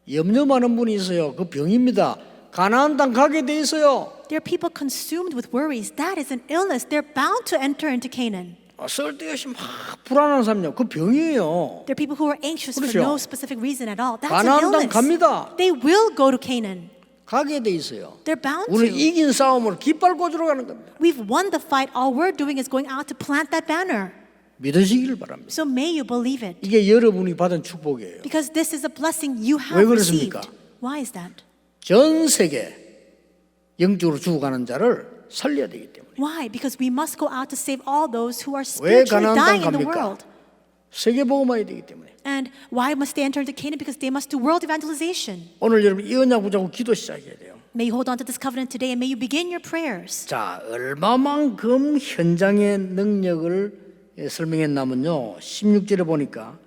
염려 많은 분이 있어요. 그 병입니다. 가나안 땅 가게 돼 있어요. There are people consumed with worries. That is an illness. They're bound to enter into Canaan. 쓸데없이 막 불안한 삶이요. 그 병이에요. There are people who are anxious for 그렇죠. no specific reason at all. That's an 가나안 땅 illness. 갑니다. They will go to Canaan. 가게 돼 있어요. They're bound 우리 to. 이긴 싸움을 깃발 꽂으러 가는 겁니다. We've won the fight. All we're doing is going out to plant that banner. 믿으시길 바랍니다. So may you believe it. 이게 여러분이 받은 축복이에요. Because this is a blessing you 왜 have received. 그렇습니까? Why is that? 전 세계 영적으로 죽어가는 자를 살려야 되기 때문에. Why? Because we must go out to save all those who are 왜 spiritually 가나안 땅 dying in the 갑니까? world. 세계 복음화해야 되기 때문에. And why must they enter into Canaan? Because they must do world evangelization. 오늘 여러분 이 언약 붙잡고 기도 시작해야 돼요. May you hold on to this covenant today and may you begin your prayers. 자, 얼마만큼 현장의 능력을 설명했냐면요. 16절에 보니까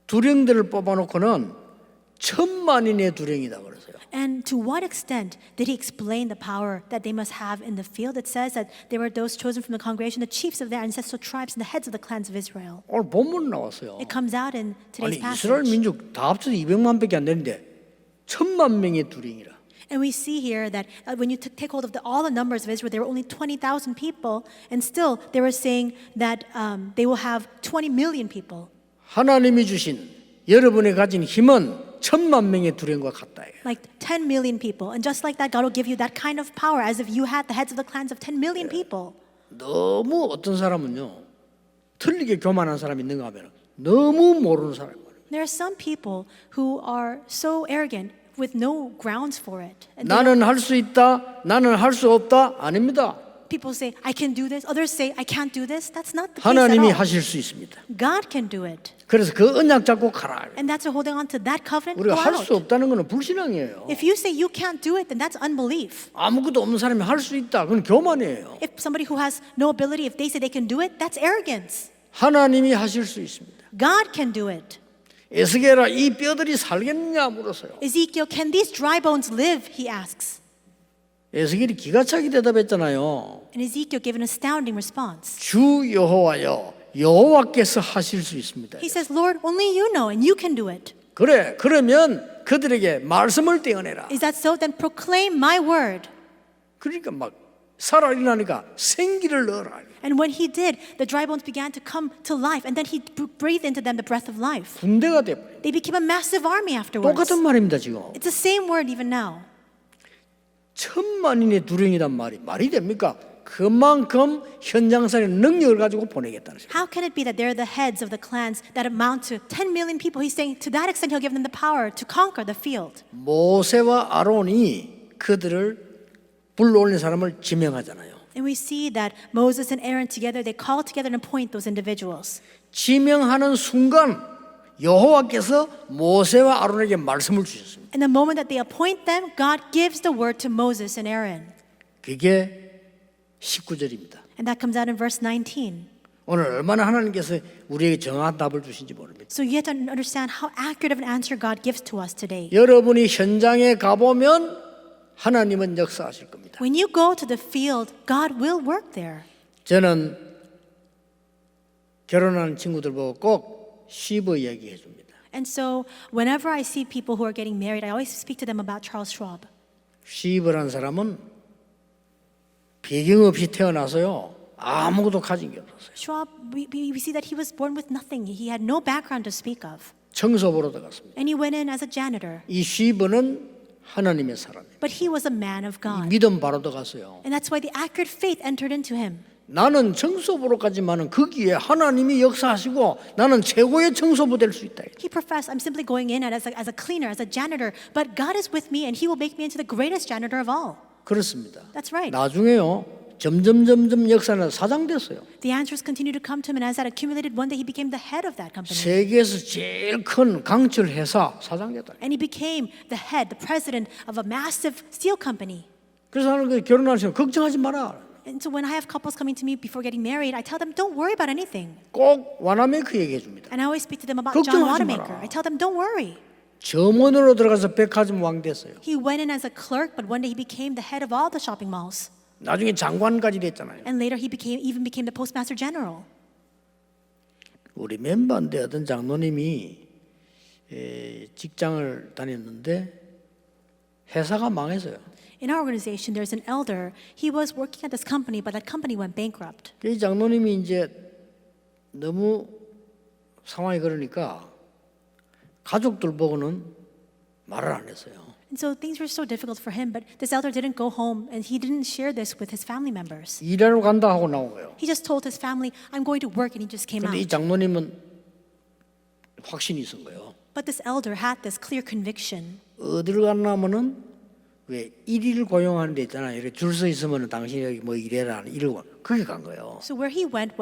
두령들을 뽑아놓고는 10,000인의 두령이다 그랬어요. And to what extent did he explain the power that they must have in the field? It says that they were those chosen from the congregation, the chiefs of their ancestral tribes, and the heads of the clans of Israel. 오늘 본문 나왔어요. It comes out in 아니 today's 이스라엘 passage. 민족 다 합쳐서 200만밖에 안 되는데 1,000,000명의 두령이라. And we see here that when you take hold of all the numbers of Israel, there were only 20,000 people, and still they were saying that they will have 20 million people. 하나님이 주신 여러분이 가진 힘은 1,000,000명의 두령과 같다. Like 10 million people. And just like that, God will give you that kind of power as if you had the heads of the clans of 10 million people. 너무 어떤 사람은요. 틀리게 교만한 사람이 있는가 하면 너무 모르는 사람이 많아요. There are some people who are so arrogant with no grounds for it. And 나는 할 수 있다. 나는 할 수 없다. 아닙니다. people say, I can do this. Others say, I can't do this. That's not the case at 하나님이 all. 하실 수 있습니다. God can do it. 그래서 그 언약 잡고 가라. And that's why holding on to that covenant, 우리가 go 할 수 out. 없다는 것은 불신앙이에요. If you say you can't do it, then that's unbelief. 아무것도 없는 사람이 할 수 있다. 그건 교만이에요. If somebody who has no ability, if they say they can do it, that's arrogance. 하나님이 하실 수 있습니다. God can do it. 에스겔아 이 뼈들이 살겠느냐 물었어요. Ezekiel, can these dry bones live? He asks. 에스겔이 기가 차게 대답했잖아요. And Ezekiel gave an astounding response. 주 여호와여 여호와께서 하실 수 있습니다. He says, Lord, only you know, and you can do it. 그래 그러면 그들에게 말씀을 떼어내라. Is that so? Then proclaim my word. 그러니까 막 살아 일어나니까 생기를 넣어라. And when he did, the dry bones began to come to life, and then he breathed into them the breath of life. 군대가 돼버려. They became a massive army afterwards. 똑같은 말입니다 지금. It's the same word even now. 1,000,000인의 두령이란 말이 됩니까? 그만큼 현장상의 능력을 가지고 보내겠다는 소리. How can it be that they're the heads of the clans that amount to 10 million people? He's saying to that extent he'll give them the power to conquer the field. 모세와 아론이 그들을 불러올린 사람을 지명하잖아요. And we see that Moses and Aaron together, they call together and appoint those individuals. 지명하는 순간 여호와께서 모세와 아론에게 말씀을 주셨습니다. And the moment that they appoint them, God gives the word to Moses and Aaron. 그게 19절입니다. And that comes out in verse 19. 오늘 얼마나 하나님께서 우리에게 정확한 답을 주신지 모릅니다. So you have to understand how accurate of an answer God gives to us today. 여러분이 현장에 가보면 하나님은 역사하실 겁니다. When you go to the field, God will work there. 저는 결혼하는 친구들 보고 꼭 쉬버 얘기해 줍니다. And so whenever I see people who are getting married, I always speak to them about Charles Schwab. 쉬버라는 사람은 배경 없이 태어나서요 아무것도 가진 게 없었어요. Schwab, we see that he was born with nothing. He had no background to speak of. 청소부로 들어갔습니다. And he went in as a janitor. 이 쉬버는 하나님의 사람이에요. But he was a man of God. 믿음 바로 들어갔어요. And that's why the accurate faith entered into him. 나는 청소부로까지만은 거기에 하나님이 역사하시고 나는 최고의 청소부 될 수 있다. He professed, I'm simply going in as a cleaner, as a janitor, but God is with me and he will make me into the greatest janitor of all. 그렇습니다. That's right. 나중에요 점점 역사는 사장 됐어요. The answers continued to come to him, and as that accumulated, one day he became the head of that company. 세계에서 제일 큰 강철 회사 사장 됐다. And he became the head, the president of a massive steel company. 그래서 나는 그 결혼할 때 걱정하지 마라. And so when I have couples coming to me before getting married, I tell them, don't worry about anything. 꼭 와나메이크 얘기해 줍니다. And I always speak to them about John 걱정하지 Wanamaker. 마라. I tell them, don't worry. 점원으로 들어가서 백화점 왕 됐어요. He went in as a clerk, but one day he became the head of all the shopping malls. 나중에 장관까지 됐잖아요. And later he even became the postmaster general. 우리 멤버인데 어떤 장로님이 직장을 다녔는데 회사가 망했어요. In our organization, there's an elder. He was working at this company, but that company went bankrupt. 이 장로님이 이제 너무 상황이 그러니까 가족들 보고는 말을 안 했어요. And so things were so difficult for him, but this elder didn't go home and he didn't share this with his family members. 일하러 간다 하고 나온 거예요. He just told his family, I'm going to work, and he just came 근데 이 out. 장로님은 확신이 있은 거예요. But this elder had this clear conviction. 어디를 갔냐면은 왜 일일 고용하는 데 있잖아요. 이렇게 줄 서 있으면은 당신이 여기 뭐 일해라 이러고 거기 간 거예요. So where he went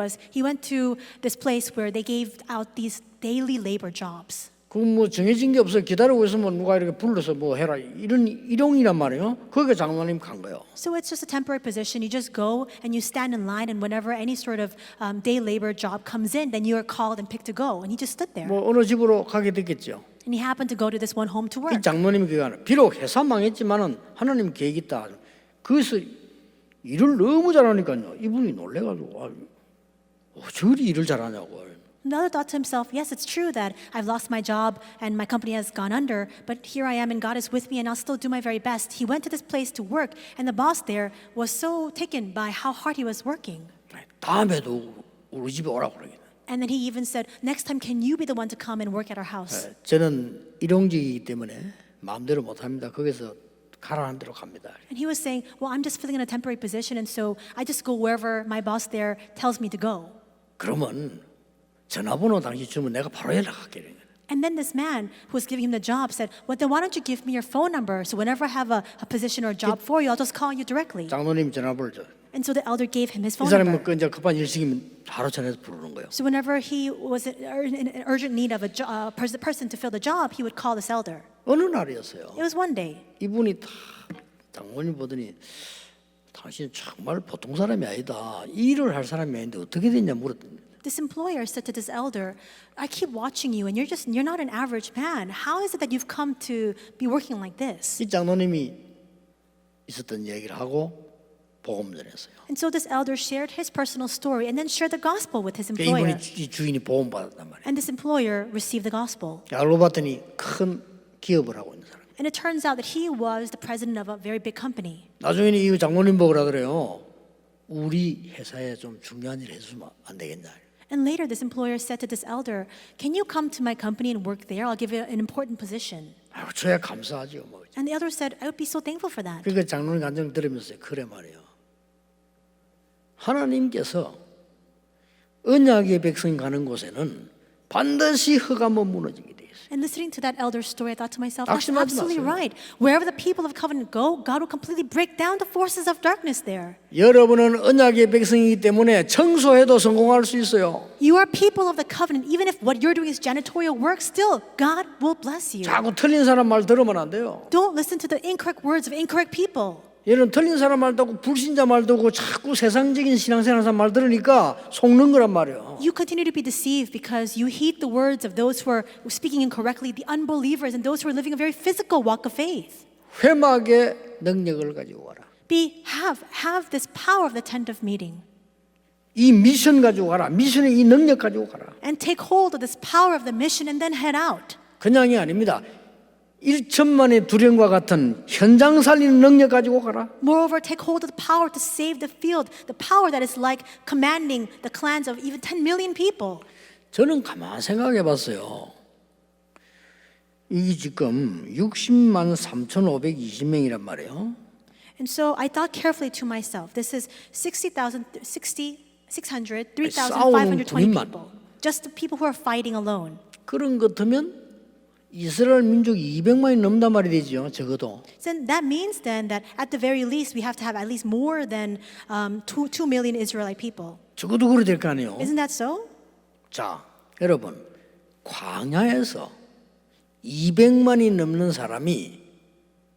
to this place where they gave out these daily labor jobs. 그 뭐 정해진 게 없어요. 기다리고 있으면 누가 이렇게 불러서 뭐 해라 이런 일용이란 말이에요. 거기에 장로님 간 거예요. So it's just a temporary position. You just go and you stand in line, and whenever any sort of day labor job comes in, then you are called and picked to go. And he just stood there. 뭐 어느 집으로 가게 됐겠죠. And he happened to go to this one home to 이 work. 장로님이 그가 비록 회사 망했지만은 하나님 계획이 있다. 그래서 일을 너무 잘하니까요. 이분이 놀래가지고 저리 일을 잘하냐고. The other thought to himself, yes, it's true that I've lost my job and my company has gone under, but here I am and God is with me and I'll still do my very best. He went to this place to work, and the boss there was so taken by how hard he was working. 다음에도 우리 집에 오라고 그러겠네. And then he even said, next time, can you be the one to come and work at our house? 저는 일용직이기 때문에 마음대로 못합니다. 거기서 가라는 대로 갑니다. And he was saying, well, I'm just filling in a temporary position, and so I just go wherever my boss there tells me to go. 그러면 전화번호 당신 주면 내가 바로 연락할게. And then this man who was giving him the job said, well, then why don't you give me your phone number? So whenever I have a position or a job for you, I'll just call you directly. 장로님 전화번호 줘. And so the elder gave him his 이 phone 사람은 number. 그 이제 급한 일 생기면 바로 전해서 부르는 거예요. So whenever he was in urgent need of a person to fill the job, he would call this elder. 어느 날이었어요. It was one day. 이분이 다 장로님 보더니 당신 정말 보통 사람이 아니다. 일을 할 사람이 아닌데 어떻게 됐냐 물었더니 This employer said to this elder, I keep watching you and you're not an average man. How is it that you've come to be working like this? 이 장로님이 있었던 얘기를 하고 복음 전했어요. And so this elder shared his personal story and then shared the gospel with his 그러니까 employer. 이분이 이 주인이 복음 받았단 말이에요. And this employer received the gospel. 알고 봤더니 큰 기업을 하고 있는 사람. And it turns out that he was the president of a very big company. 나중에는 이 장로님 보고 그러더래요. 우리 회사에 좀 중요한 일 해주면 안 되겠냐. And later this employer said to this elder, can you come to my company and work there? I'll give you an important position. 아유, 저야 감사하죠. 뭐. And the elder said, I would be so thankful for that. 그러니까 장로님 간증 들으면서 그래 말이에요. 하나님께서 언약의 백성 가는 곳에는 반드시 흑암은 무너지게 돼 있어요. 생각했어요. And listening to that elder's story, I thought to myself, that's 낙심하지 absolutely 마세요. right. Wherever the people of covenant go, God will completely break down the forces of darkness there. 여러분은 언약의 백성이기 때문에 청소해도 성공할 수 있어요. You are people of the covenant. Even if what you're doing is janitorial work, still, God will bless you. 자꾸 틀린 사람 말 들으면 안 돼요. Don't listen to the incorrect words of incorrect people. 얘는 틀린 사람 말 듣고 불신자 말 듣고 자꾸 세상적인 신앙생활 사람 말 들으니까 속는 거란 말이에요. You continue to be deceived because you heed the words of those who are speaking incorrectly, the unbelievers, and those who are living a very physical walk of faith. 회막의 능력을 가지고 와라. Have this power of the tent of meeting. 이 미션 가지고 가라. 미션의 이 능력 가지고 가라. And take hold of this power of the mission and then head out. 그냥이 아닙니다. 1천만의 두령과 같은 현장 살리는 능력 가지고 가라. Moreover, take hold of the power to save the field, the power that is like commanding the clans of even 10 million people. 저는 가만 생각해 봤어요. 이게 지금 60만 3,520명이란 말이에요. And so I thought carefully to myself, this is 3,520 people. Just the people who are fighting alone. 그런 것 같으면 이스라엘 민족이 200만이 넘는단 말이 되죠. 적어도. So that means then that at the very least we have to have at least more than 2 million Israelite people. 적어도 그래야 될 거 아니에요. Isn't that so? 자, 여러분. 광야에서 200만이 넘는 사람이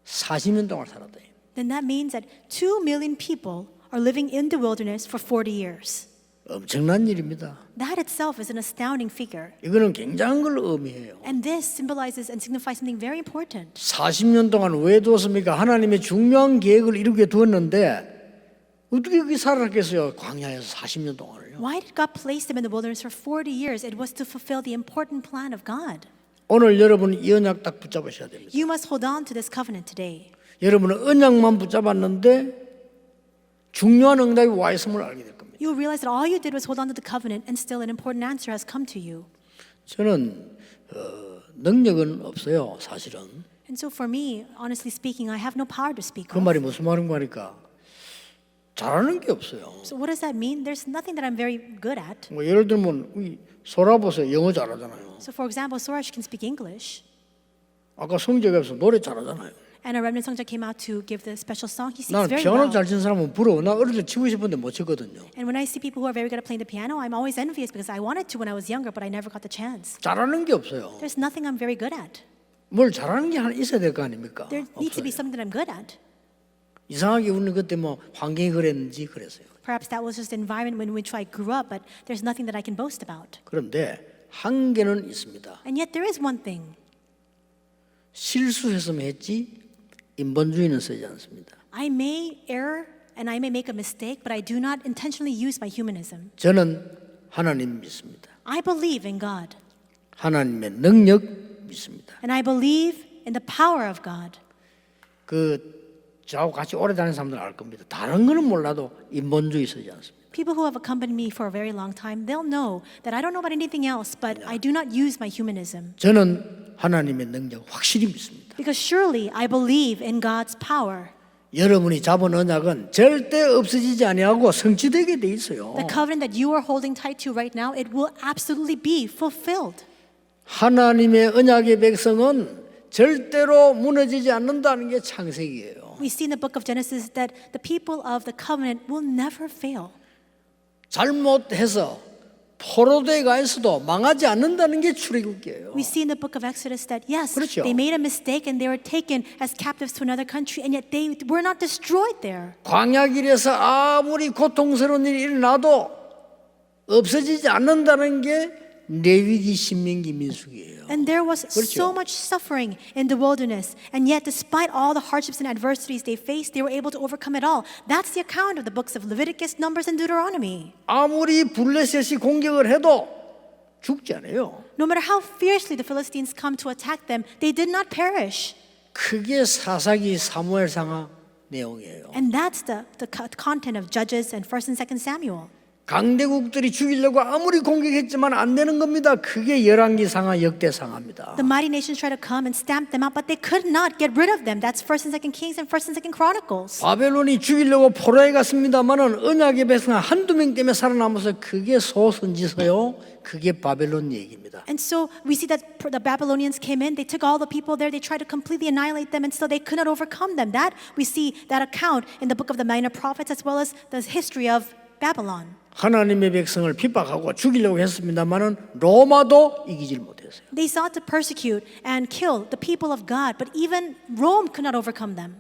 40년 동안 살았다. Then that means that 2 million people are living in the wilderness for 40 years. 엄청난 일입니다. That itself is an astounding figure. 이거는 굉장한 걸 의미해요. And this symbolizes and signifies something very important. 40년 동안 왜 두었습니까? 하나님의 중요한 계획을 이루게 두었는데 어떻게 그게 살았겠어요? 광야에서 40년 동안을요. Why did God place them in the wilderness for 40 years? It was to fulfill the important plan of God. 오늘 여러분 이 언약 딱 붙잡으셔야 됩니다. You must hold on to this covenant today. 여러분은 언약만 붙잡았는데 중요한 응답이 와 있음을 알게 될 겁니다. You'll realize that all you did was hold on to the covenant and still an important answer has come to you. 저는 능력은 없어요, 사실은. And so for me, honestly speaking, I have no power to speak 그 of. 말이 무슨 말인가 하니까 잘하는 게 없어요. So what does that mean? There's nothing that I'm very good at. 뭐 예를 들면 우리 소라 보세요, 영어 잘하잖아요. So for example, Sora, she can speak English. 아까 성적에서 노래 잘하잖아요. And a remnant songja came out to give the special song. He sings 나는 very 피아노 well. 잘 치는 사람은 부러워. 나 어릴 때 치고 싶은데 못 쳤거든요. And when I see people who are very good at playing the piano, I'm always envious because I wanted to when I was younger, but I never got the chance. 잘하는 게 없어요. There's nothing I'm very good at. 뭘 잘하는 게 하나 있어야 될 거 아닙니까? There needs to be 없어요. something that I'm good at. 이상하게 우리는 그때 뭐 환경이 그랬는지 그랬어요. Perhaps that was just the environment in which I grew up, but there's nothing that I can boast about. 그런데 한계는 있습니다. And yet there is one thing. 실수했으면 했지 인본주의는 쓰지 않습니다. I may err and I may make a mistake, but I do not intentionally use my humanism. 저는 하나님 믿습니다. I believe in God. 하나님의 능력 믿습니다. And I believe in the power of God. 저하고 같이 오래 다니는 사람들은 알 겁니다. 다른 거는 몰라도 인본주의 쓰지 않습니다. People who have accompanied me for a very long time, they'll know that I don't know about anything else, but I do not use my humanism. 저는 하나님의 능력 확실히 믿습니다. Because surely I believe in God's power. 여러분이 잡은 언약은 절대 없어지지 아니하고 성취되게 돼 있어요. The covenant that you are holding tight to right now, it will absolutely be fulfilled. 하나님의 언약의 백성은 절대로 무너지지 않는다는 게 창세기예요. We see in the book of Genesis that the people of the covenant will never fail. 잘못해서 포로되에 가 있어도 망하지 않는다는 게 출애굽기예요. We see in the book of Exodus that yes, 그렇죠. they made a mistake and they were taken as captives to another country, and yet they were not destroyed there. 광야길에서 아무리 고통스러운 일이 일어나도 없어지지 않는다는 게 레위기, 신명기, 민수기예요. And there was 그렇죠. so much suffering in the wilderness, and yet despite all the hardships and adversities they faced, they were able to overcome it all. That's the account of the books of Leviticus, Numbers, and Deuteronomy. 아무리 블레셋이 공격을 해도 죽지 않아요. No matter how fiercely the Philistines come to attack them, they did not perish. 그게 사사기 사무엘상하 내용이에요. And that's the content of Judges and 1st and 2nd Samuel. 강대국들이 죽이려고 아무리 공격했지만 안 되는 겁니다. 그게 열왕기상하 역대상하입니다. The mighty nations tried to come and stamp them out, but they could not get rid of them. That's 1st and 2nd Kings and 1st and 2nd Chronicles. 바벨론이 죽이려고 포로에 갔습니다만은 언약의 백성 한두 명 때문에 살아남아서 그게 소선지서요. 그게 바벨론 얘기입니다. And so we see that the Babylonians came in, they took all the people there, they tried to completely annihilate them, and still they could not overcome them. That we see that account in the book of the Minor Prophets as well as the history of Babylon. 하나님의 백성을 핍박하고 죽이려고 했습니다만은 로마도 이기질 못했어요. They sought to persecute and kill the people of God, but even Rome could not overcome them.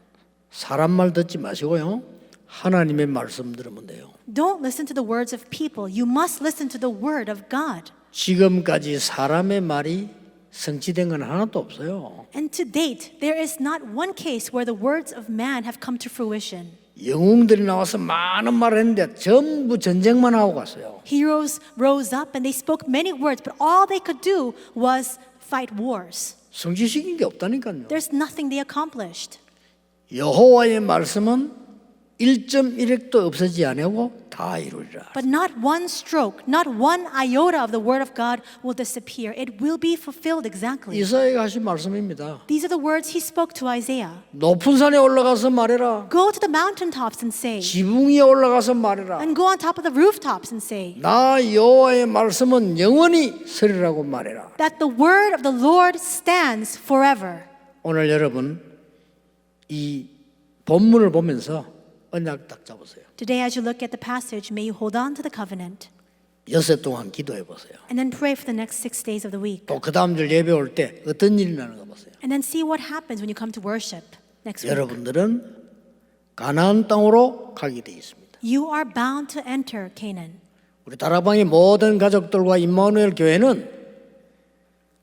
사람 말 듣지 마시고요. 하나님의 말씀 들으면 돼요. Don't listen to the words of people. You must listen to the word of God. 지금까지 사람의 말이 성취된 건 하나도 없어요. And to date, there is not one case where the words of man have come to fruition. 영웅들이 나와서 많은 말을 했는데 전부 전쟁만 하고 갔어요. Heroes rose up and they spoke many words, but all they could do was fight wars. 성취시킨 게 없다니까요. There's nothing they accomplished. 여호와의 말씀은 1.1핵도 없어지지 아니하고 다 이루리라. But not one stroke, not one iota of the word of God will disappear. It will be fulfilled exactly. 이사야가 하신 말씀입니다. These are the words he spoke to Isaiah. 높은 산에 올라가서 말해라. Go to the mountaintops and say, 지붕 위에 올라가서 말해라. and go on top of the rooftops and say, 나 여호와의 말씀은 영원히 서리라고 말해라. that the word of the Lord stands forever. 오늘 여러분 이 본문을 보면서 언약 딱 잡으세요. Today, as you look at the passage, may you hold on to the covenant 여섯 동안 기도해 보세요. and then pray for the next 6 days of the week. 또 그 다음 절 예배 올 때 어떤 일이 나는가 보세요. And then see what happens when you come to worship next week. 여러분들은 가나안 땅으로 가게 돼 있습니다. You are bound to enter Canaan. 우리 다락방의 모든 가족들과 임마누엘 교회는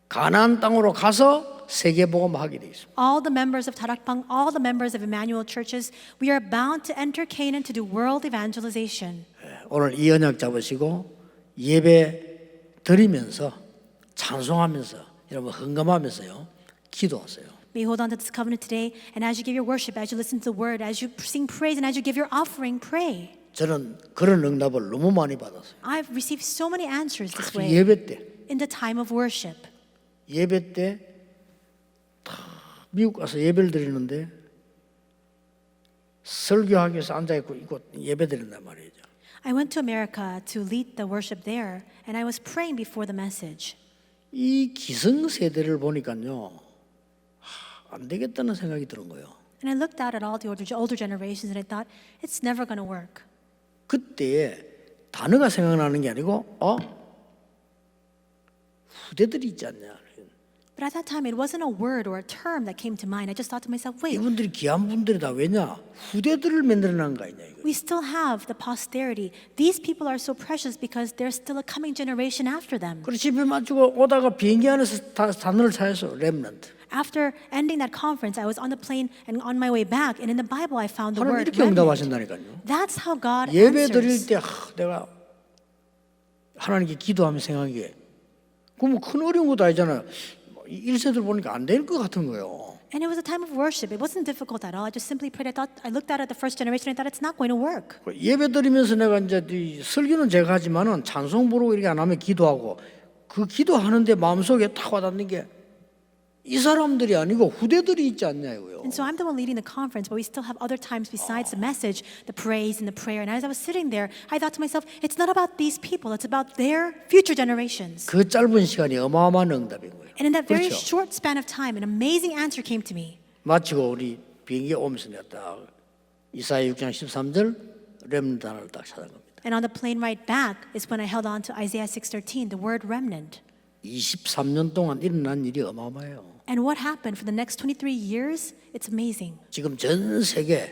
가나안 땅으로 가서 세계복음 하게 돼 있습니다. All the members of Tarakpang, all the members of Emmanuel churches, we are bound to enter Canaan to do world evangelization. 오늘 이 언약 잡으시고 예배 드리면서 찬송하면서 여러분 헌금하면서요 기도하세요. May you hold on to this covenant today, and as you give your worship, as you listen to the word, as you sing praise, and as you give your offering, pray. 저는 그런 응답을 너무 많이 받았어요. I've received so many answers this way 예배 때 in the time of worship. 예배 때 미국 가서 예배를 드리는데 설교하기 위해서 앉아있고 이거 예배 드린단 말이죠. I went to America to lead the worship there, and I was praying before the message. 이 기성세대를 보니까요 안 되겠다는 생각이 드는 거예요. And I looked out at all the older generations, and I thought, it's never going to work. 그때 단어가 생각나는 게 아니고 후대들이 있지 않냐. But at that time, it wasn't a word or a term that came to mind. I just thought to myself, wait, 이분들이 귀한 분들이다. 왜냐? 후대들을 만들어낸 거 아니냐 이거. we still have the posterity. These people are so precious because there's still a coming generation after them. 그래서 집에 마치고 오다가 비행기 안에서 단어를 찾았어. 렘넌트. After ending that conference, I was on the plane and on my way back, and in the Bible, I found the 하나님 word 이렇게 remnant. 응답하신다니까요. That's how God 예배 드릴 answers. 때 내가 하나님께 기도하며 생각하기에 그럼 큰 어려운 것도 아니잖아요. 1세들 보니까 안 될 것 같은 거예요. And it was a time of worship. It wasn't difficult at all. I just simply prayed. I looked out at the first generation. I thought it's not going to work. 예배 드리면서 내가 이제 이 설교는 제가 하지만은 찬송 부르고 이렇게 안 하면 기도하고 그 기도하는데 마음속에 탁 와닿는 게 이 사람들이 아니고 후대들이 있지 않냐 이거요. And so I'm the one leading the conference, but we still have other times besides the message, the praise and the prayer. And as I was sitting there, I thought to myself, it's not about these people. It's about their future generations. 그 짧은 시간이 어마어마한 응답인 거예요. And in that very 그렇죠? short span of time, an amazing answer came to me. 마치고 우리 비행기에 오면서 내가 딱 이사야 6장 13절 렘넌트 하나를 딱 찾은 겁니다. And on the plane ride back is when I held on to Isaiah 6:13, the word remnant. 23년 동안 일어난 일이 어마어마해요. And what happened for the next 23 years? It's amazing. 지금 전 세계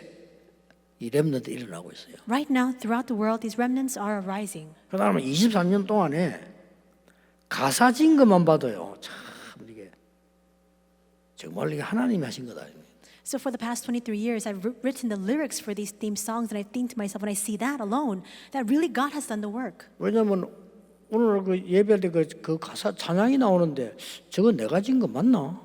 이 렘넌트 일어나고 있어요. Right now, throughout the world, these remnants are arising. 그다음에 23년 동안에 가사 진 것만 봐도요. 참 이게 정말 이게 하나님이 하신 거다. So for the past 23 years, I've written the lyrics for these theme songs, and I think to myself, when I see that alone, that really God has done the work. 왜냐하면 오늘 그 예배할 때 그 가사 찬양이 나오는데 저거 내가 진 거 맞나?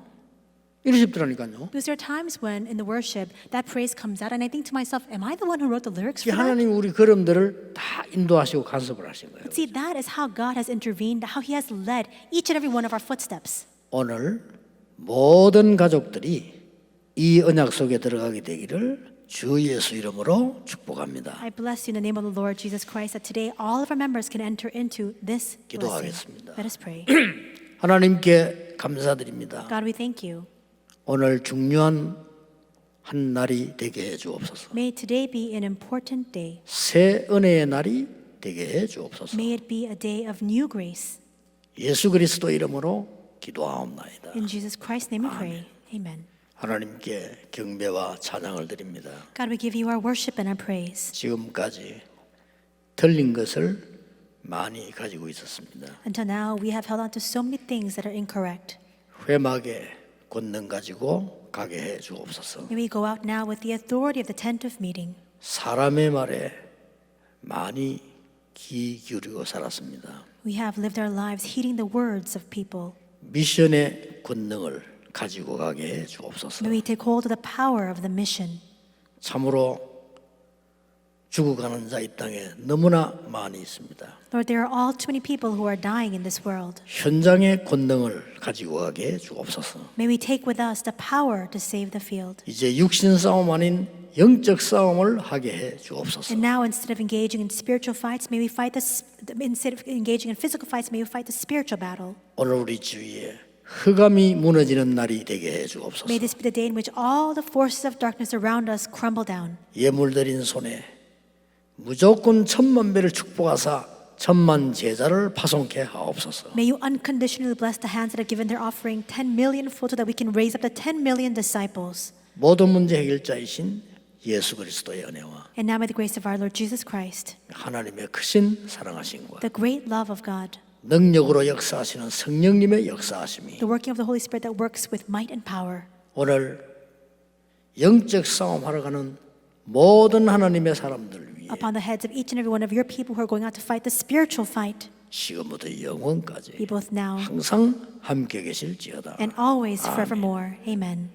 이러셨더라니까요. Because there are times when in the worship that praise comes out and I think to myself, am I the one who wrote the lyrics for that? 하나님 우리 걸음들을 다 인도하시고 간섭을 하신 거예요. But see, that is how God has intervened, how He has led each and every one of our footsteps. 오늘 모든 가족들이 이 언약 속에 들어가게 되기를 주 예수 이름으로 축복합니다. I bless you in the name of the Lord Jesus Christ that today all of our members can enter into this blessing. 기도하겠습니다. Let us pray. 하나님께 감사드립니다. God, we thank you. 오늘 중요한 한 날이 되게 해 주옵소서. May today be an important day. 새 은혜의 날이 되게 해 주옵소서. May it be a day of new grace. 예수 그리스도 이름으로 기도하옵나이다. In Jesus Christ's name we pray. Amen. 하나님께 경배와 찬양을 드립니다. God, we give you our worship and our praise. 지금까지 틀린 것을 많이 가지고 있었습니다. Until now, we have held on to so many things that are incorrect. 회막의 권능 가지고 가게 해 주옵소서. May we go out now with the authority of the tent of meeting. 사람의 말에 많이 귀 기울이고 살았습니다. We have lived our lives heeding the words of people. 미션의 권능을 가지고 가게 해 주옵소서. May we take hold of the power of the mission. 참으로 죽어가는 자 이 땅에 너무나 많이 있습니다. Lord, there are all too many people who are dying in this world. 현장의 권능을 가지고 가게 해 주옵소서. May we take with us the power to save the field. 이제 육신 싸움 아닌 영적 싸움을 하게 해 주옵소서. And now, instead of engaging in spiritual fights, may we fight instead of engaging in physical fights, may we fight the spiritual battle. 오늘 우리 주위에 흑암이 무너지는 날이 되게 해 주옵소서. May this be the day in which all the forces of darkness around us crumble down. 예물 드린 손에 무조건 10,000 배를 축복하사 10,000,000 제자를 파송케 하옵소서. May you unconditionally bless the hands that have given their offering 10 million fold so that we can raise up the 10 million disciples. 모든 문제 해결자이신 예수 그리스도의 은혜와 And now may the grace of our Lord Jesus Christ, 하나님의 크신 사랑하심과 the great love of God, 능력으로 역사하시는 성령님의 역사하심이 the working of the Holy Spirit that works with might and power, 오늘 영적 싸움하러 가는 모든 하나님의 사람들 위해 upon the heads of each and every one of your people who are going out to fight the spiritual fight, 지금부터 영원까지 be both now 항상 함께 계실지어다. and always forevermore. Amen.